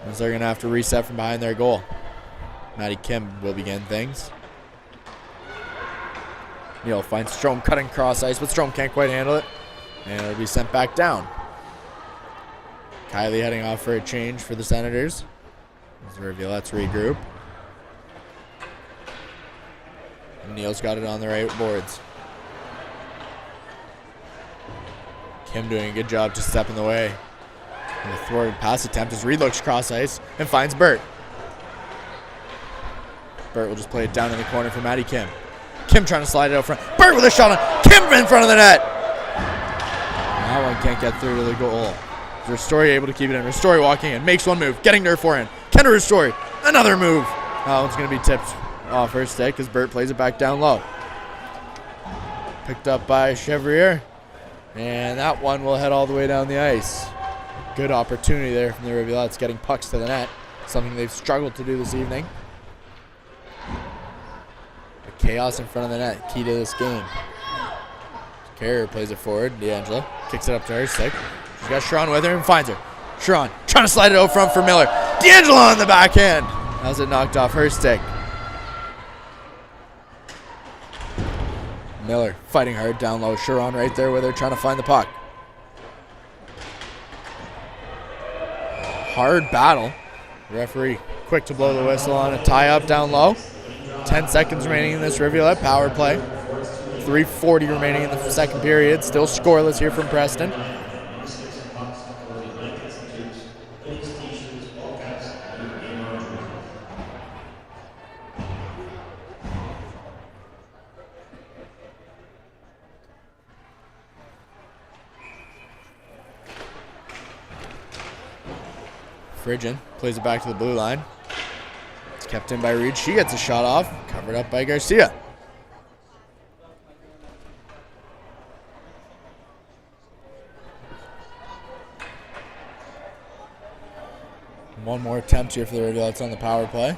A: As they're going to have to reset from behind their goal. Maddie Kim will begin things. Neal finds Strome cutting cross ice, but Strome can't quite handle it. And it'll be sent back down. Kylie heading off for a change for the Senators. As the Rivulettes regroup. And Neal's got it on the right boards. Kim doing a good job to step in the way. And the thwarted pass attempt as Reed looks cross ice and finds Burt. Burt will just play it down in the corner for Maddie Kim. Kim trying to slide it out front. Burt with a shot on. Kim in front of the net. That one can't get through to the goal. Ristori able to keep it in. Ristori walking in. Makes one move. Getting to her forehand. Kendra Ristori. Another move. That one's going to be tipped off her stick as Burt plays it back down low. Picked up by Chevrier. And that one will head all the way down the ice. Good opportunity there from the Rivulettes getting pucks to the net. Something they've struggled to do this evening. The chaos in front of the net. Key to this game. Carrier plays it forward. D'Angelo kicks it up to her stick. She's got Sharon with her and finds her. Sharon trying to slide it out front for Miller. D'Angelo on the backhand. How's it knocked off her stick? Miller fighting hard down low. Sharon right there with her trying to find the puck. Hard battle. Referee quick to blow the whistle on a tie-up down low. 10 seconds remaining in this Rivulet power play. 3:40 remaining in the second period. Still scoreless here from Preston. Frigin plays it back to the blue line. It's kept in by Reed. She gets a shot off. Covered up by Garcia. One more attempt here for the Rivulettes on the power play.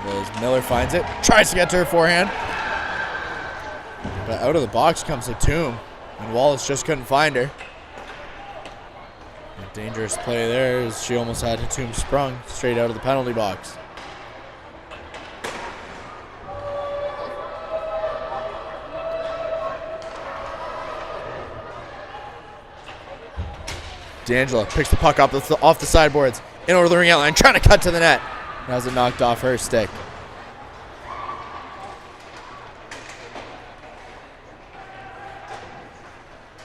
A: As Miller finds it. Tries to get to her forehand. But out of the box comes the Tomb. And Wallace just couldn't find her. A dangerous play there as she almost had Hatum sprung straight out of the penalty box. D'Angelo picks the puck up off the sideboards in over the ring outline, trying to cut to the net. Has it knocked off her stick.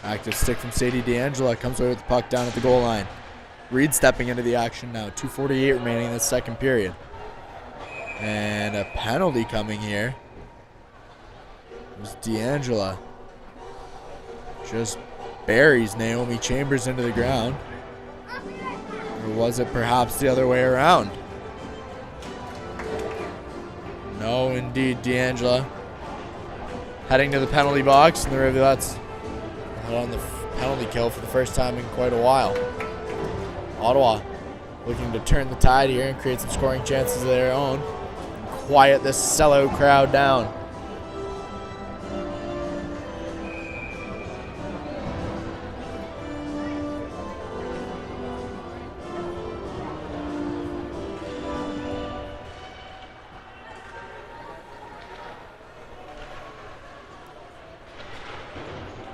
A: Active stick from Sadie D'Angelo comes away with the puck down at the goal line. Reed stepping into the action now. 2:48 remaining in the second period. And a penalty coming here. It was D'Angelo. Just buries Naomi Chambers into the ground. Or was it perhaps the other way around? No, indeed, D'Angelo. Heading to the penalty box, and the Rivulettes on the penalty kill for the first time in quite a while. Ottawa looking to turn the tide here and create some scoring chances of their own. Quiet this sellout crowd down.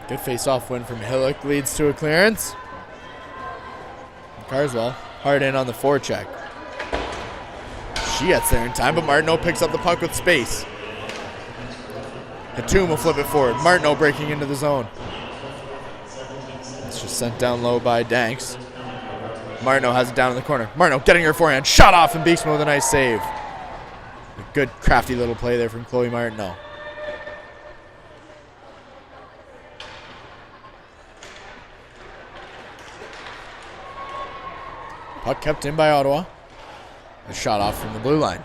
A: Good face-off win from Hillock leads to a clearance. Carswell hard in on the forecheck. She gets there in time, but Martineau picks up the puck with space. Hatum will flip it forward. Martineau breaking into the zone. It's just sent down low by Danks. Martineau has it down in the corner. Martineau getting her forehand. Shot off, and Beekman with a nice save. A good crafty little play there from Chloe Martineau. Puck kept in by Ottawa. A shot off from the blue line.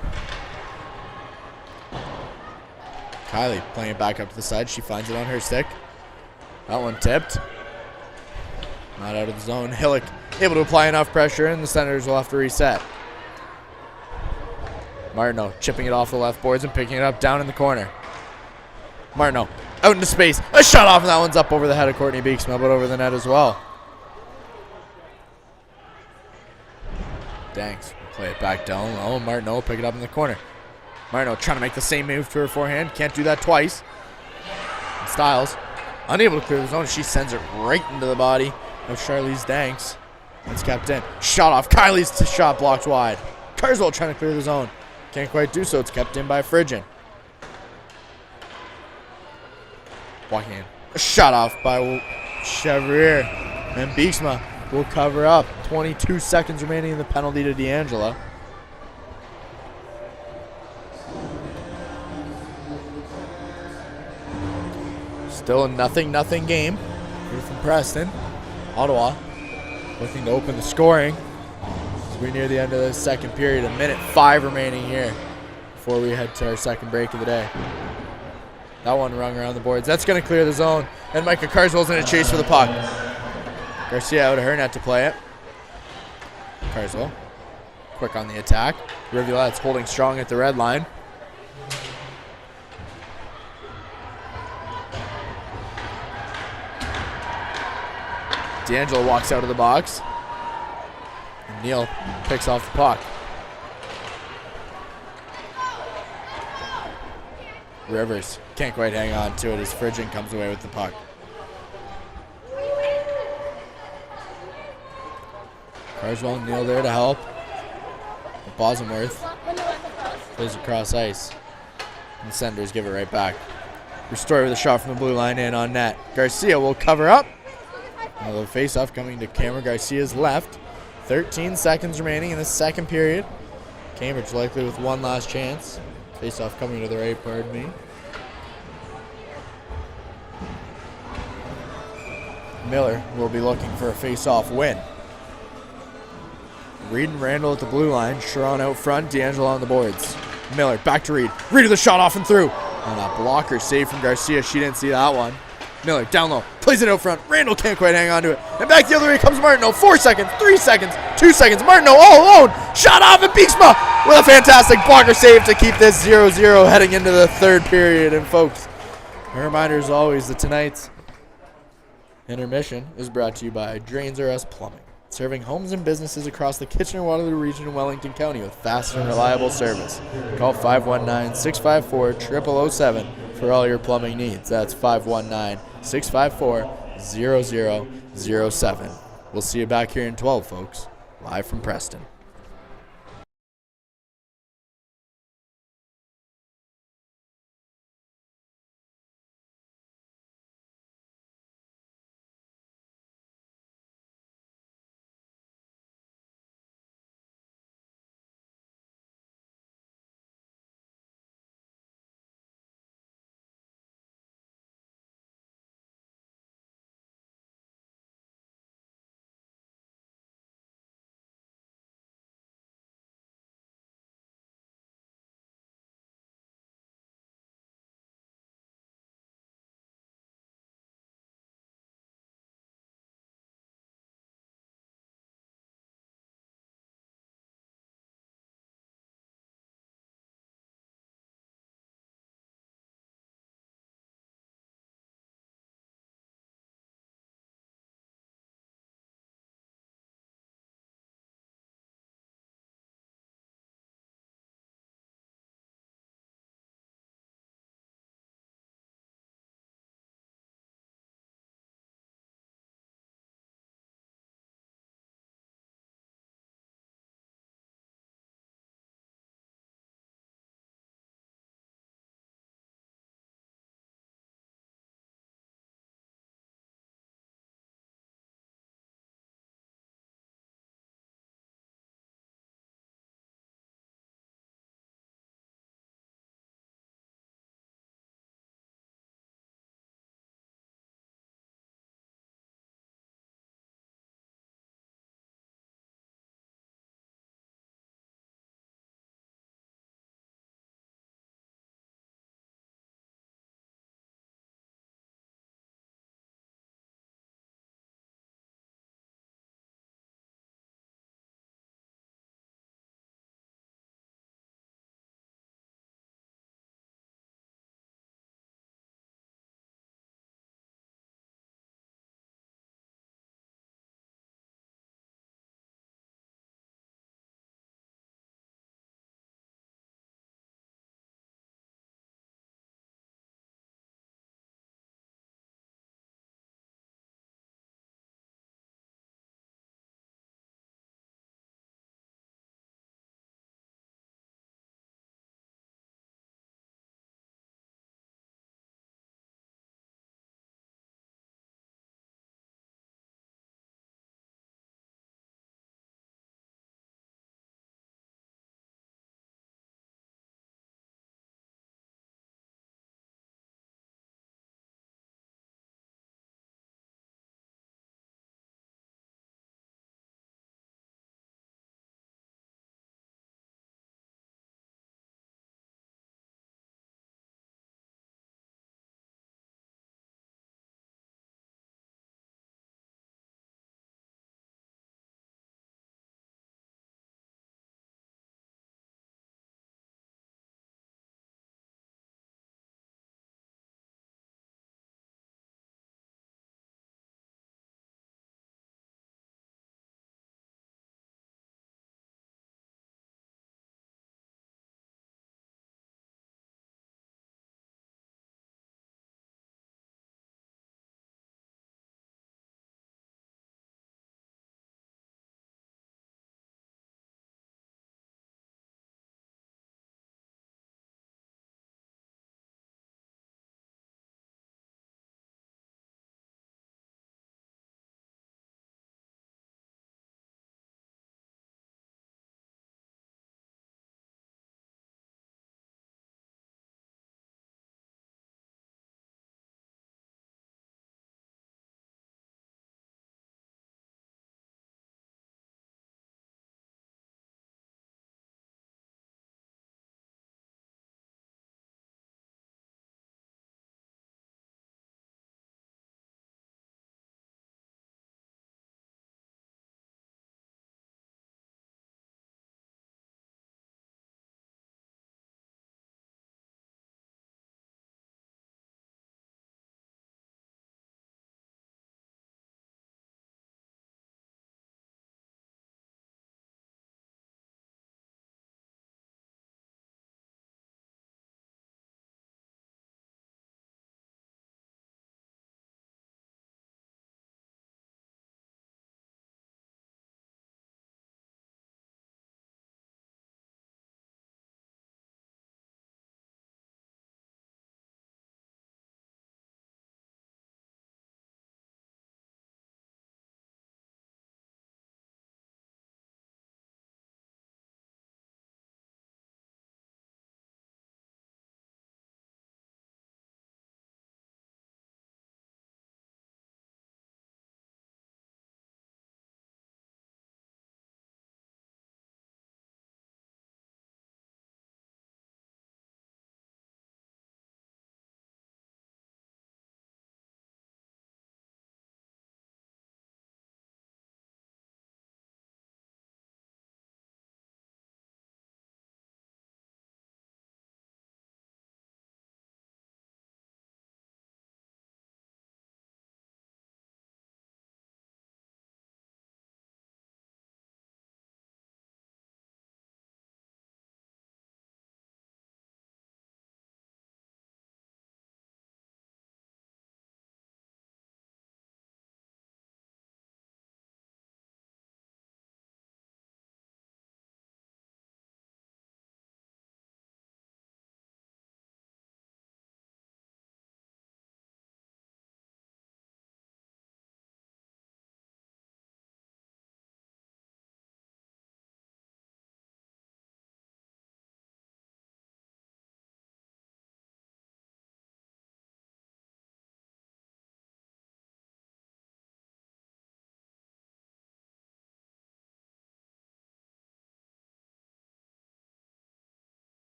A: Kylie playing it back up to the side. She finds it on her stick. That one tipped. Not out of the zone. Hillick able to apply enough pressure, and the Senators will have to reset. Martineau chipping it off the left boards and picking it up down in the corner. Martineau out into space. A shot off, and that one's up over the head of Courtney Beeksma, but over the net as well. Danks play it back down low. Martineau pick it up in the corner. Martineau trying to make the same move to her forehand. Can't do that twice. And Stiles unable to clear the zone. She sends it right into the body of Charlize Danks. It's kept in. Shot off. Kylie's shot blocked wide. Carswell trying to clear the zone. Can't quite do so. It's kept in by Frigian. Walking in. A shot off by Chevrier. And Beeksma will cover up. 22 seconds remaining in the penalty to D'Angelo. Still a 0-0 game here from Preston. Ottawa looking to open the scoring as we near the end of the second period. 1:05 remaining here before we head to our second break of the day. That one rung around the boards. That's going to clear the zone. And Micah Carswell's in a chase for the puck. Garcia out of her net to play it. Carswell quick on the attack. Rivulettes holding strong at the red line. D'Angelo walks out of the box. And Neal picks off the puck. Rivers can't quite hang on to it as Frigian comes away with the puck. Carswell and Neal there to help. Bosworth plays across ice. And the Senators give it right back. Restore with a shot from the blue line in on net. Garcia will cover up. Another face-off coming to Cameron Garcia's left. 13 seconds remaining in the second period. Cambridge likely with one last chance. Face-off coming to the right, pardon me. Miller will be looking for a face-off win. Reed and Randall at the blue line. Sharon out front. D'Angelo on the boards. Miller back to Reed. Reed with a shot off and through. And a blocker save from Garcia. She didn't see that one. Miller down low. Plays it out front. Randall can't quite hang on to it. And back the other way comes Martineau. 4 seconds. 3 seconds. 2 seconds. Martineau all alone. Shot off and Beeksma with a fantastic blocker save to keep this 0-0 heading into the third period. And folks, a reminder as always that tonight's intermission is brought to you by Drains R Us Plumbing, serving homes and businesses across the Kitchener-Waterloo region in Wellington County with fast and reliable service. Call 519-654-0007 for all your plumbing needs. That's 519-654-0007. We'll see you back here in 12, folks, live from Preston.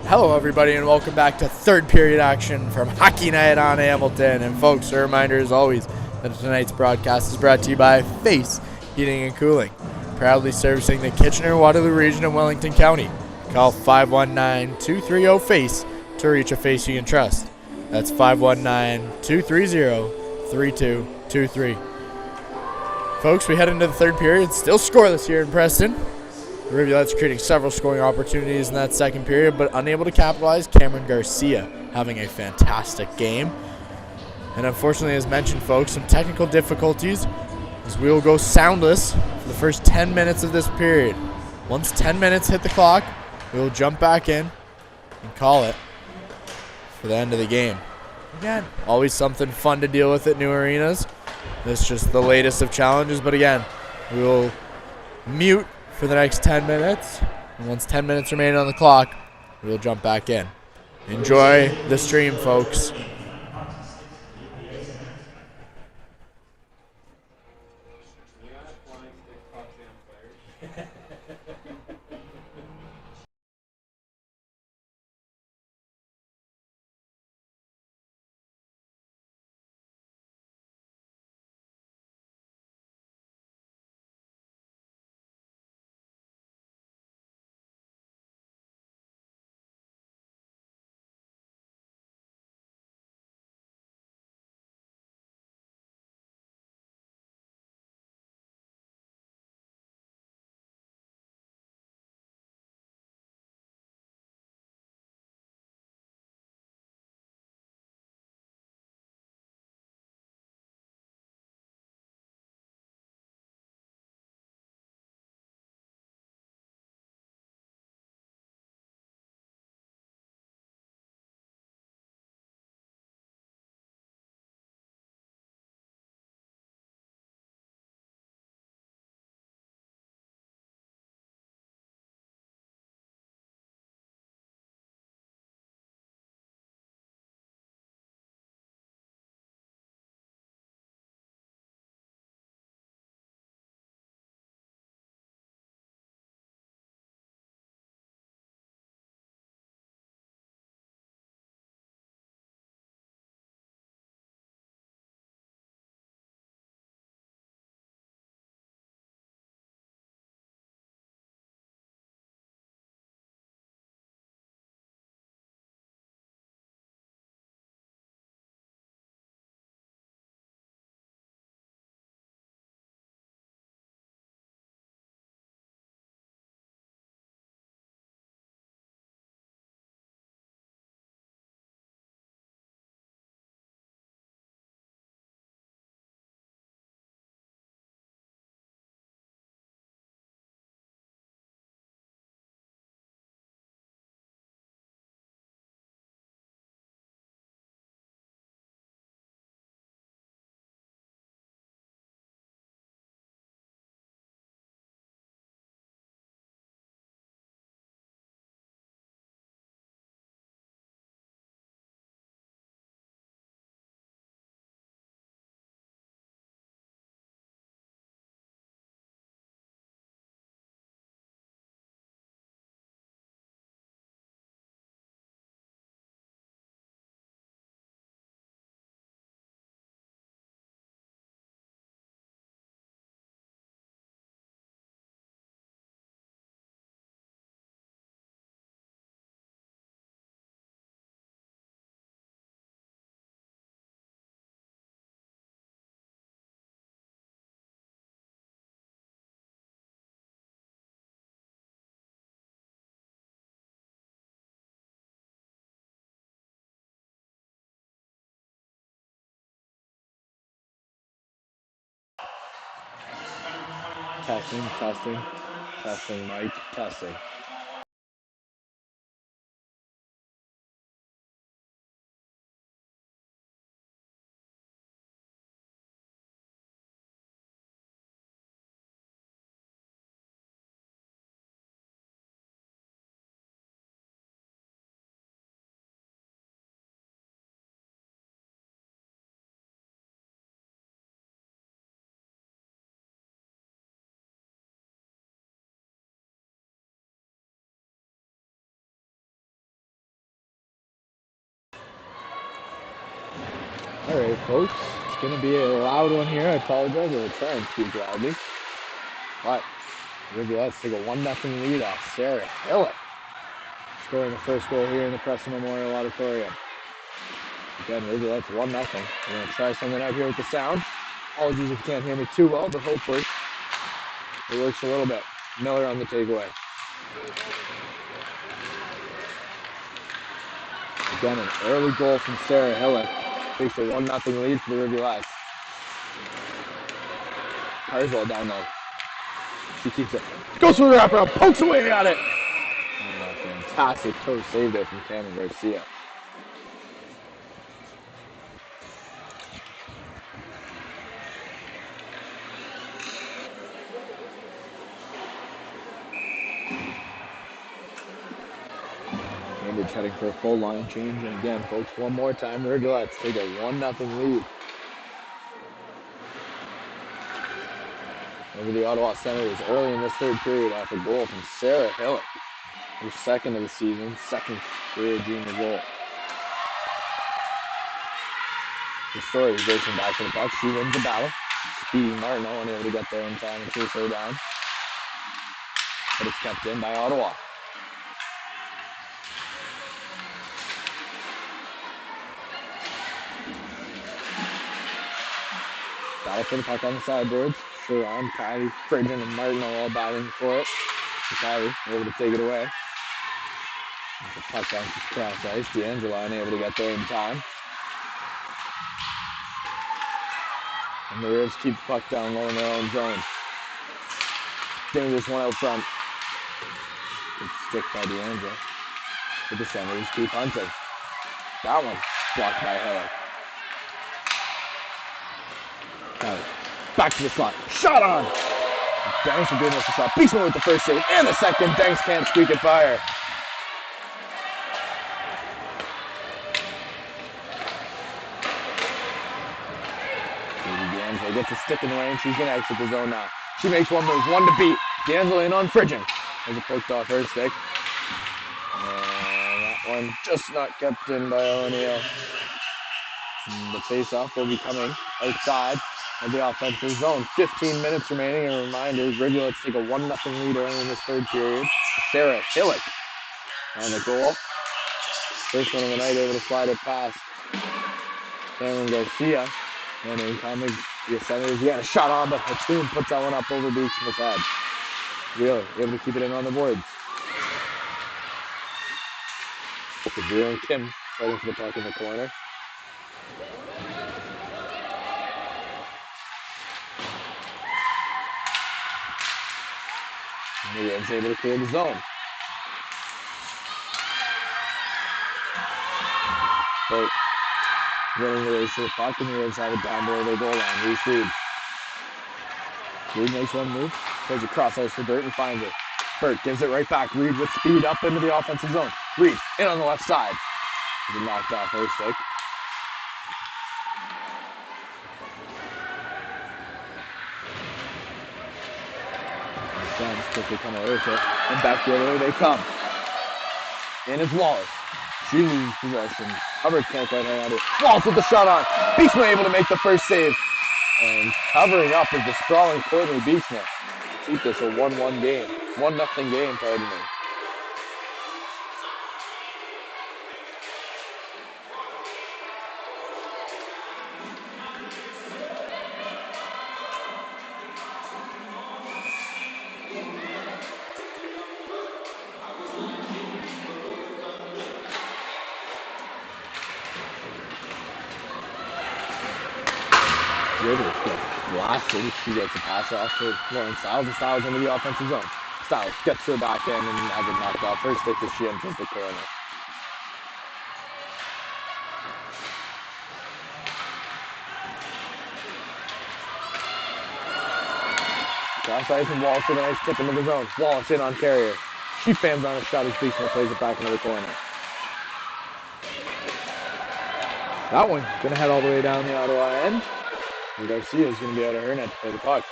A: Hello, everybody, and welcome back to third period action from Hockey Night on Hamilton. And folks, a reminder as always that tonight's broadcast is brought to you by Face Heating and Cooling, proudly servicing the Kitchener-Waterloo region of Wellington County. Call 519-230-FACE to reach a face you can trust. That's 519-230-3223. Folks, we head into the third period. Still scoreless here in Preston. The Rivulettes creating several scoring opportunities in that second period, but unable to capitalize. Cameron Garcia having a fantastic game. And unfortunately, as mentioned, folks, some technical difficulties as we will go soundless for the first 10 minutes of this period. Once 10 minutes hit the clock, we will jump back in and call it for the end of the game. Again, always something fun to deal with at new arenas. This is just the latest of challenges, but again, we will mute for the next 10 minutes. And once 10 minutes remain on the clock, we'll jump back in. Enjoy the stream, folks. Testing, mic, testing. All right, folks. It's going to be a loud one here. I apologize. I will try and speak loudly. But Rivulettes take a 1-0 lead off Sarah Hillick, scoring the first goal here in the Preston Memorial Auditorium. Again, Rivulettes 1-0. We're going to try something out here with the sound. Apologies if you can't hear me too well, but hopefully it works a little bit. Miller on the takeaway. Again, an early goal from Sarah Hillick takes a 1-0 lead for the Rivulettes. Carswell down low. She keeps it. Goes for the wraparound. Pokes away at it. Oh, fantastic toe save there from Cameron Garcia. Cambridge heading for a full line change. And again, folks, one more time, Rivulettes take a 1-0 lead over the Ottawa Senators early in this third period off a goal from Sarah Hillick, her second of the season, second career junior goal. The story is racing back to the puck. She wins the battle, beating Martineau, unable to get there in time and chase her down. But it's kept in by Ottawa. Battle for the puck on the sideboards. Sharon, Kylie, Friggin, and Martineau all battling for it. And Kylie able to take it away. The puck bounces cross ice. D'Angelo unable to get there in time. And the Rivs keep the puck down low in their own zone. Dangerous one out front. Good stick by D'Angelo. But the Senators keep hunting. That one blocked by Hillick. Back to the slot. Shot on! Danks for goodness the shot. Beastman with the first save and the second. Danks can't squeak it fire. D'Angelo gets a stick in the lane. She's going to exit the zone now. She makes one move. One to beat. D'Angelo in on Friggin. As it poked off her stick. And that one just not kept in by O'Neill. The face-off will be coming outside of the offensive zone. 15 minutes remaining. A reminder, Rivulettes take a 1-0 lead early in this third period. Sarah Hillick on the goal. First one of the night, able to slide it past Cameron Garcia. And incoming, the Senators again. A shot on, but Hatum puts that one up over Beachman's head. Really, able to keep it in on the boards. Kazir and Kim fighting for the puck in the corner. And the Reds able to clear the zone. But winning the race to the puck, and the Reds have it down below their goal line. Reese Reed. Reed makes one move, plays a cross ice for Burt and finds it. Burt gives it right back. Reed with speed up into the offensive zone. Reed in on the left side. He knocked off her stick. Guns quickly come over to it, and back the other way they come. And it's Wallace. She loses possession. Hubbard can't quite hang on to it. Wallace with the shot on. Beachman able to make the first save. And covering up is the sprawling Courtney Beachman. Keep this a 1-1 game. 1-0 game, pardon me. Rivers gets blasted. She gets a pass off to Lauren Stiles, and Stiles into the offensive zone. Stiles gets to the back end and has it knocked off her stick as she enters the corner. Cross ice and Wallace with a nice tip into the zone. Wallace in on Carrier. She fans on a shot as Beachman plays it back into the corner. That one going to head all the way down the Ottawa end. And Garcia is going to be out of her net to play the puck.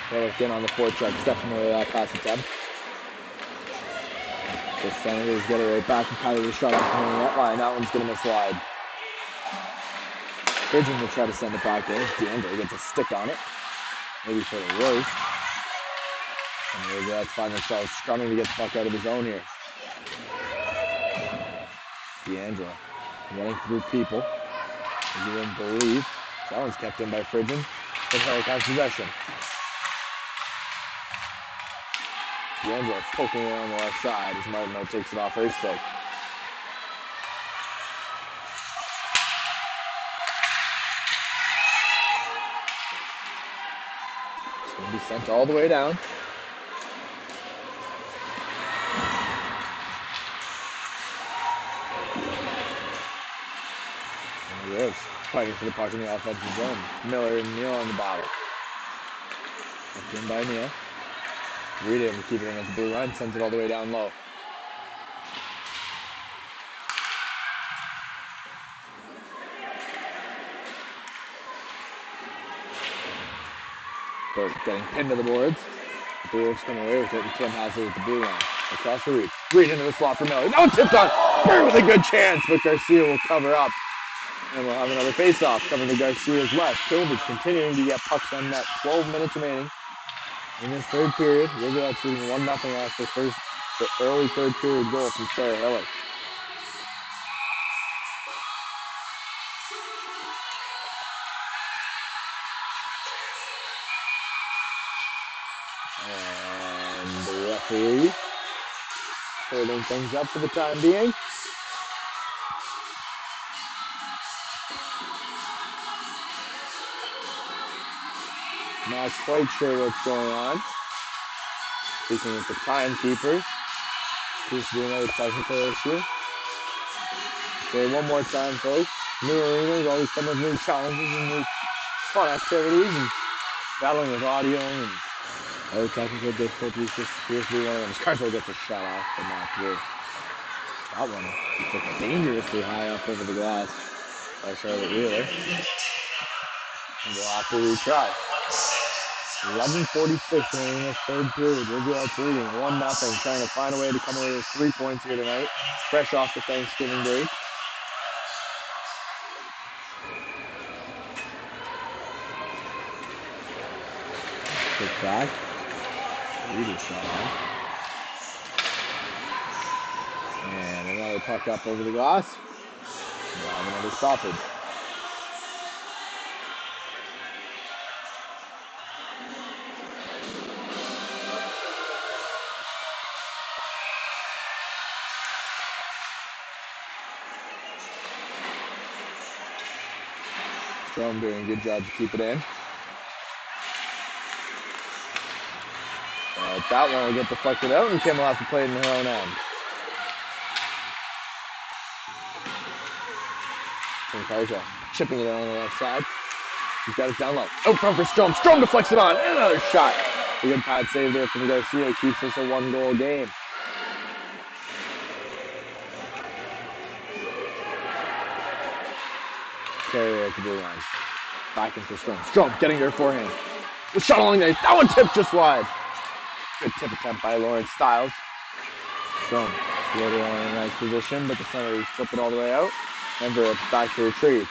A: Taylor in on the forecheck, definitely that pass attempt.
C: The Senators get it right back and Kylie the shot off the net line. That one's going to miss wide. Bridgen will try to send it back in. DeAndre gets a stick on it. Maybe for the worst. And the Rivulettes find themselves struggling to get the puck out of the zone here. DeAndre running through people. As you wouldn't believe. That one's kept in by Bridgen. But Herrick has possession. DeAndre poking it on the left side as Martineau takes it off her stick. It's going to be sent all the way down. And the Rivs fighting for the puck in the offensive zone. Miller and Neal on the bottom. Left in by Neal. Reed able to keep it in at the blue line, sends it all the way down low. Burt getting pinned to the boards. The Rivs come away with it, and Kim has it with the blue line. Across the Reed. Reed into the slot for Miller. Now tipped on. Burt with a good chance, but Garcia will cover up. And we'll have another face-off coming to Garcia's left. Cambridge continuing to get pucks on net. 12 minutes remaining in this third period. Rivulettes leading 1-0 after the early third period goal from Sarah Hiller. And the referee holding things up for the time being. Not quite sure what's going on. Speaking with the timekeepers. Seems to be another technical issue. Okay, one more time, folks. New arenas always come with new challenges and new fun activities and battling with audio and other technical difficulties. Just appears to be one of them. Scarswell gets a shot off, but not through. That one took dangerously high up over the glass by Charlotte Wheeler. And we'll have to retry. 11:46 in the third period. Rivulettes leading 1-0, trying to find a way to come away with 3 points here tonight, fresh off the Thanksgiving break. Quick back. Reed shot on. And another puck up over the glass. We'll have another stoppage. Strom doing a good job to keep it in. That one will get deflected out, and Kim will have to play it in her own end. And Karja chipping it on the left side. He's got it down low. Out front for Strom. Strom deflects it on. And another shot. A good pad save there from Garcia. Keeps this a 1-goal game. Carrier at the blue line. Back in for Strom. Strom getting there forehand. The shot along there. That one tipped just wide. Good tip attempt by Lawrence Stiles. Strom floated on in a nice position, but the Senators flip it all the way out. Denver back to retrieve.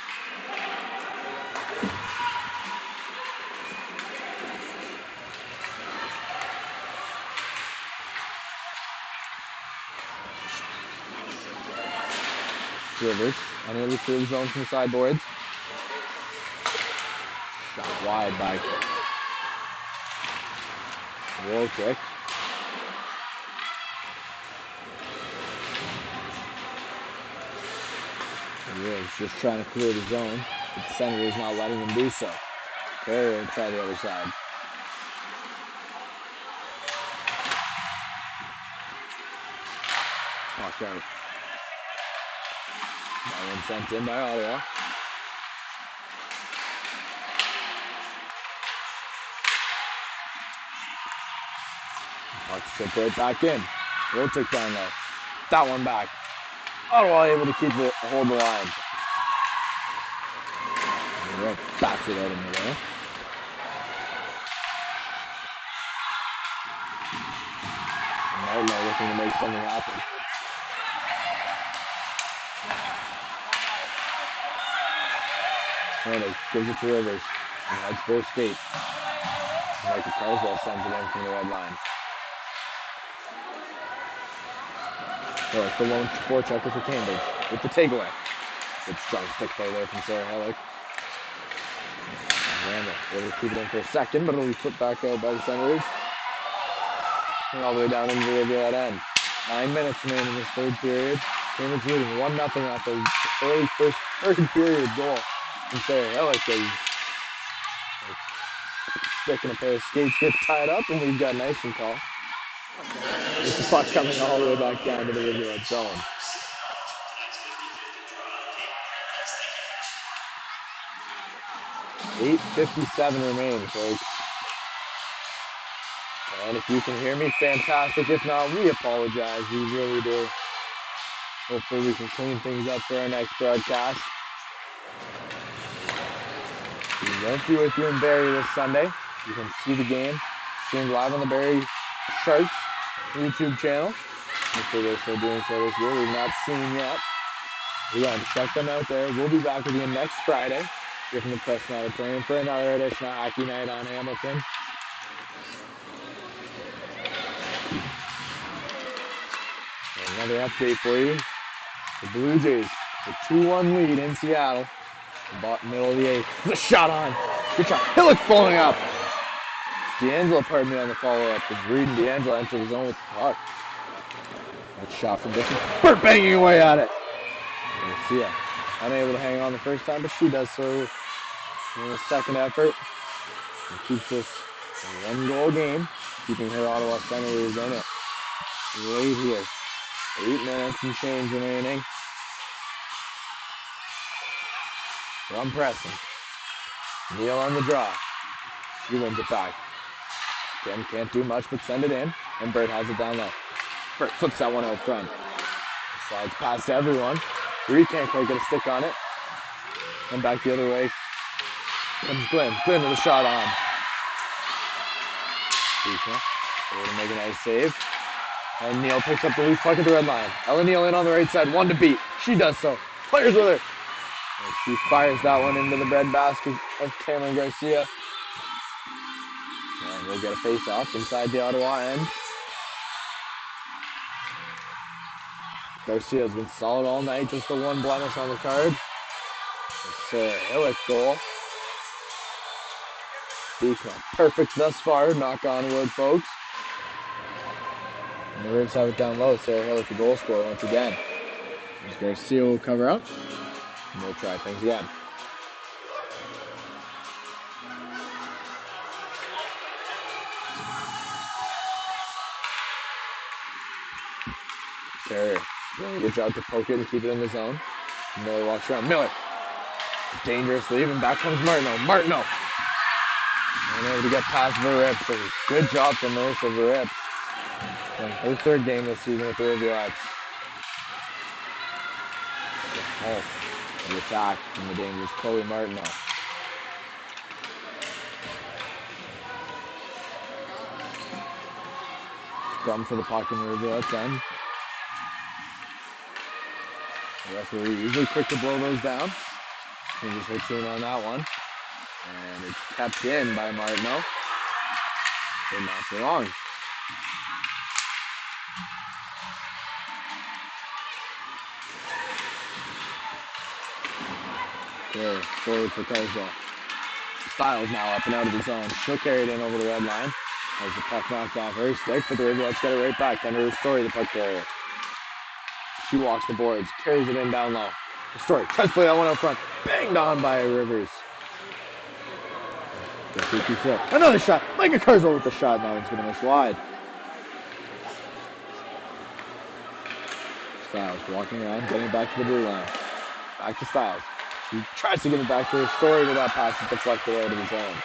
C: Rivers unable to clear the zone from the sideboards. Shot wide by roll kick. Rivers just trying to clear the zone, but the Senators not letting them do so. Carrier try the other side. Walk out. That one sent in by Ottawa. Puck slipped right back in. Rotic down there. That one back. Ottawa able to keep it, hold the line. Right, backs it out in the way. And Martino looking to make something happen. Randall gives it to Rivers. And heads for a skate. Michael Carswell sends it in from the red line. So it's the lone forechecker for Cambridge with the takeaway. Good strong stick play there from Sarah Hellick. Randall able to keep it in for a second, but it'll be flipped back out by the Senators. And all the way down into the Rivulet end. 9 minutes remaining in this third period. Cambridge leading 1-0 off the early third period goal from Sarah Hellick. Sticking a pair of skates gets tied up, and we've got an icing call. With the puck coming all the way back down to the Rivulet zone. 8:57 remaining, folks. And if you can hear me, fantastic. If not, we apologize. We really do. Hopefully we can clean things up for our next broadcast. We won't be with you in Barrie this Sunday. You can see the game streamed live on the Barrie Sharks YouTube channel. Hopefully they're still doing so this year. We've not seen yet. Again, check them out there. We'll be back with you next Friday here from the Preston Auditorium for another edition of Hockey Night on Hamilton. And another update for you. The Blue Jays, the 2-1 lead in Seattle. About middle of the eighth. The shot on. Good shot. Hillock's falling up. D'Angelo, pardon me, on the follow-up. It's Reed and D'Angelo enter the zone with the puck. That shot from distance. Burt banging away at it. Garcia unable to hang on the first time, but she does so in the second effort. And keeps this a 1-goal game, keeping her Ottawa Senators in it. Right here. 8 minutes and change remaining. From Preston. Neal on the draw. She wins it back. Again, can't do much but send it in. And Burt has it down low. Burt flips that one out front. Slides past everyone. Reed can't quite get a stick on it. And back the other way comes Glenn. Glenn with a shot on. Able to make a nice save. And Neal picks up the loose puck at the red line. Ella Neal in on the right side. One to beat. She does so. Players with her. And she fires that one into the breadbasket of Cameron Garcia. And we'll get a face-off inside the Ottawa end. Garcia's been solid all night. Just the one blemish on the card. Sarah Hillock goal. Perfect thus far. Knock on wood, folks. And the Rivs have it down low. Sarah Hillock, the goal scorer once again. As Garcia will cover up. And we'll try things again. Sarah doing a good job to poke it and keep it in the zone. Miller walks around. Miller. Dangerous leave, and back comes Martino. Martino. Unable to get past Verrips. Good job from Marissa Verrips. Playing her third game this season with the Rivulettes. Oh, the attack from the dangerous Chloe Martino. Scrum for the puck in the Rivulettes end. The referee usually quick to blow those down. Changes her tune on that one. And it's kept in by Martino. But not for long. Okay, forward for Carswell. Styles now up and out of the zone. She'll carry it in over the red line. As the puck knocked off her stick, but the Rivulettes get it right back. Under Story, the puck carrier. She walks the boards, carries it in down low. Story tries to play that one up front. Banged on by Rivers. Another shot. Micah Carswell with the shot. Now he's going to miss wide. Styles walking around, getting it back to the blue line. Back to Styles. He tries to get it back to her. Story with that pass is deflected out of his own.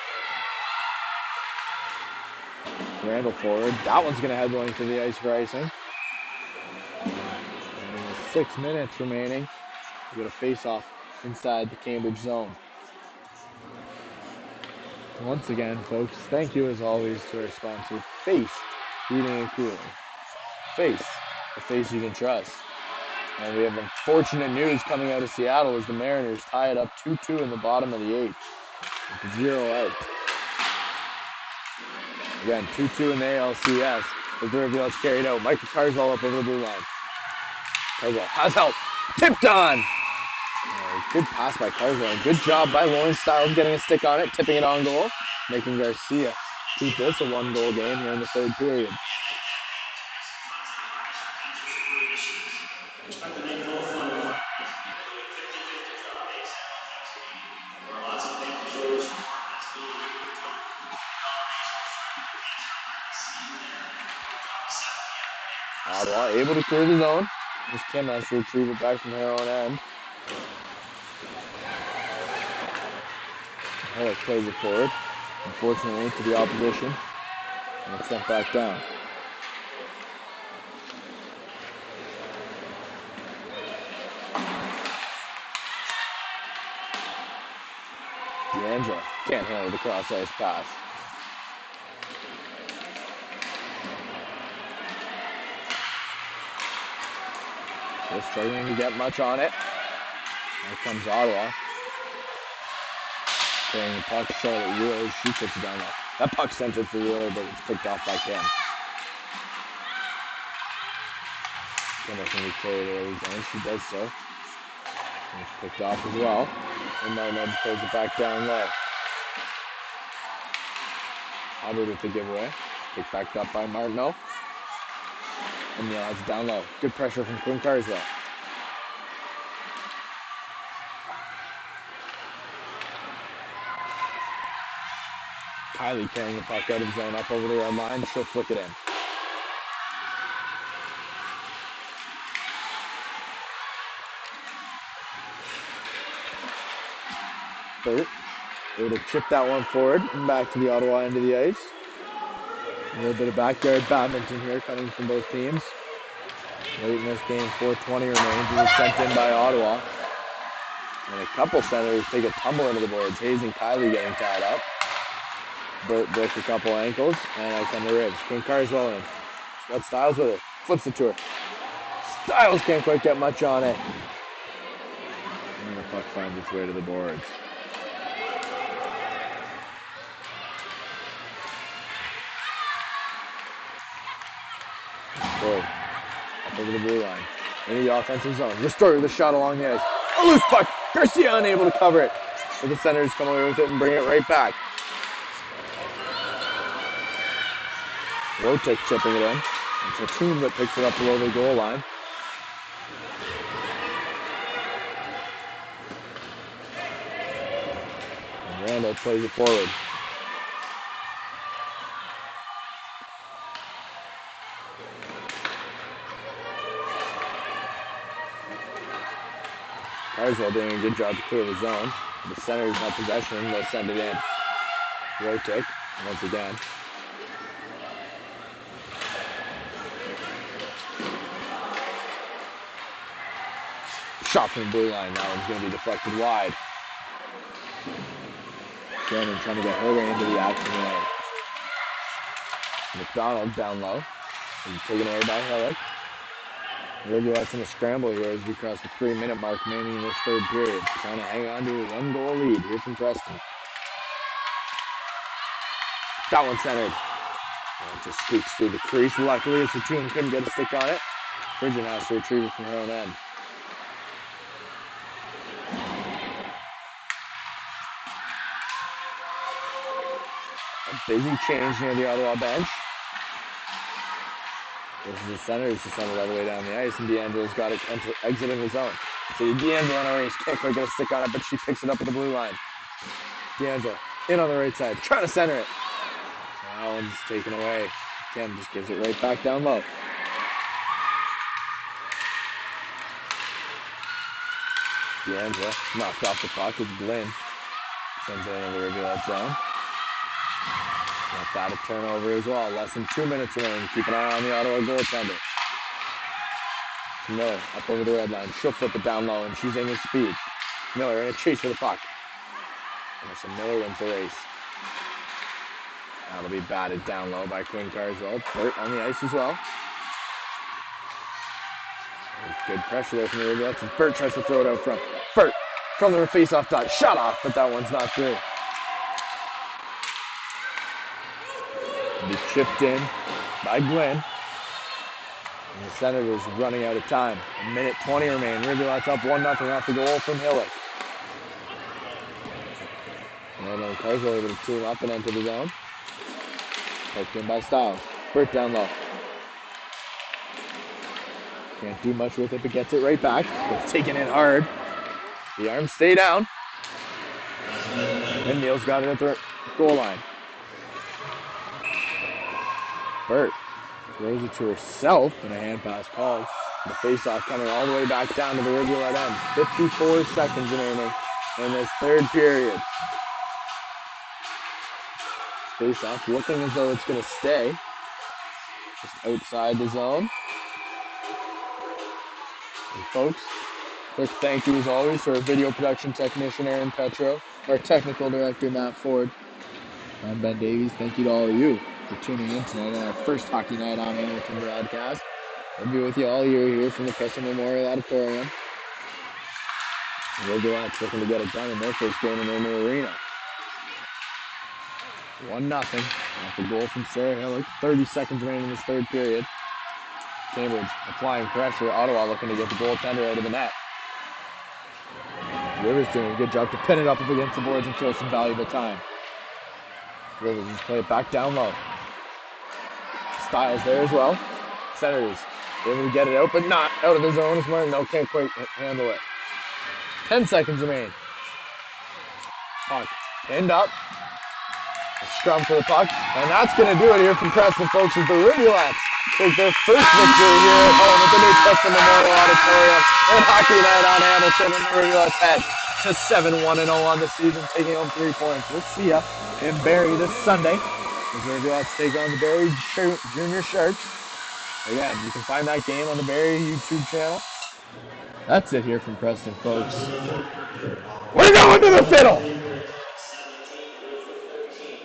C: Randall forward. That one's going to head the length of the ice for icing. 6 minutes remaining. We got a face-off inside the Cambridge zone. Once again, folks, thank you as always to our sponsor, Face Heating and Cooling. face, a face you can trust. And we have unfortunate news coming out of Seattle as the Mariners tie it up 2-2 in the bottom of the 8th with 0 out. Again, 2-2 in the ALCS as the Rivulettes carried out. Michael Carswell up over the blue line. Carswell has help. Tipped on. Good pass by Carswell. Good job by Lawrence Stiles getting a stick on it, tipping it on goal, making Garcia keep this a 1-goal game here in the 3rd period. Ottawa able to clear the zone. This Kim has to retrieve it back from her own end. Herrick plays it forward, unfortunately to the opposition, and it's sent back down. D'Angelo can't handle the cross-ice pass. They're struggling to get much on it. Here comes Ottawa. Carrying the puck, Charlotte Wheeler. She puts it down there. That puck sent it for Wheeler, but it's picked off by Kim. Kim can be carried early zone. She does so. And it's picked off as well. And Martin throws it back down low. Hubbard with the giveaway. Picked back up by Martineau. And the odds down low. Good pressure from Quinn Carswell. Kylie carrying the puck out of zone up over the red line. She'll flick it in. Burt able to chip that one forward and back to the Ottawa end of the ice. A little bit of backyard badminton here coming from both teams. Late in this game, 4:20 remains. It was sent in by Ottawa. And a couple centers take a tumble into the boards. Hayes and Kylie getting tied up. Burt broke a couple ankles, and out come the Rivs. Quinn Carswell in. Got Stiles with it. Flips it to her. Stiles can't quite get much on it. And the puck finds its way to the boards. Boyd up over the blue line. Into the offensive zone. Restore the shot along the ice. A loose puck. Garcia unable to cover it. So the centers come away with it and bring it right back. Rotek chipping it in. It's a team that picks it up below the goal line. And Randall plays it forward. Carswell doing a good job to clear the zone. The center is not possession. They'll send it in. Rotek once again. Shot from the blue line. That one's going to be deflected wide. Cannon trying to get her way into the action there. McDonald down low. And taken away by Herrick. Rivulettes in a scramble here as we cross the 3-minute mark remaining in this 3rd period. Trying to hang on to a 1-goal lead here from Preston. That one centered. And it just squeaks through the crease. Luckily, as the team couldn't get a stick on it. Bridget has to retrieve it from her own end. A busy change near the Ottawa bench. This is the center. He's just all the way down the ice, and D'Angelo's got it exiting the zone. So D'Angelo on her race can't quite get a stick on it, but she picks it up at the blue line. D'Angelo in on the right side, trying to center it. That one's taken away. Kim just gives it right back down low. D'Angelo knocked off the puck with Glynn. Sends it into the Rivulet zone. Got that a turnover as well. Less than 2 minutes remaining. Keep an eye on the Ottawa goaltender. Miller up over the red line. She'll flip it down low, and she's aiming speed. Miller in a chase for the puck. And so Miller wins the race. That'll be batted down low by Quinn Carswell. Burt on the ice as well. Good pressure there from the Rivulettes, and Burt tries to throw it out front. Burt from the face-off dot, shot off, but that one's not through. And he's chipped in by Glenn. And the Senators running out of time. A minute 20 remain. Rivulettes up 1-0 off the goal from Hillick. And then Carswell able to team up and enter the zone. Poked in by Styles. Burt down low. Can't do much with it, but gets it right back. It's taken in hard. The arms stay down. And Neal's got it at the goal line. Burt throws it to herself, and a hand pass called. The face-off coming all the way back down to the Rivulet end. 54 seconds remaining in this third period. Face-off looking as though it's going to stay. Just outside the zone. And folks, quick thank you as always to our video production technician Aaron Petro, our technical director Matt Ford. I'm Ben Davies. Thank you to all of you for tuning in tonight on our first Hockey Night on Hamilton broadcast. We'll be with you all year here from the Preston Memorial Auditorium. The Rivulettes looking to get it done in their first game in their new arena. 1-0 off the goal from Sarah Hillick. 30 seconds remaining in this third period. Cambridge applying pressure. Ottawa looking to get the goaltender out of the net. Rivers doing a good job to pin it up against the boards and kill some valuable time. Rivers just play it back down low. Styles there as well. Senators able to get it out, but not out of the zone as well. No, can't quite handle it. 10 seconds remain. Puck pinned up. A scrum for the puck, and that's going to do it here from Preston, folks, as the Rivulettes take their first victory here at home at the new Preston Memorial Auditorium and Hockey Night on Hamilton, and the Rivulettes head to 7-1-0 on the season, taking home 3 points. We'll see ya in Barrie this Sunday as the Rivulettes take on the Barrie Junior Sharks. Again, you can find that game on the Barrie YouTube channel. That's it here from Preston, folks. We're going to the fiddle!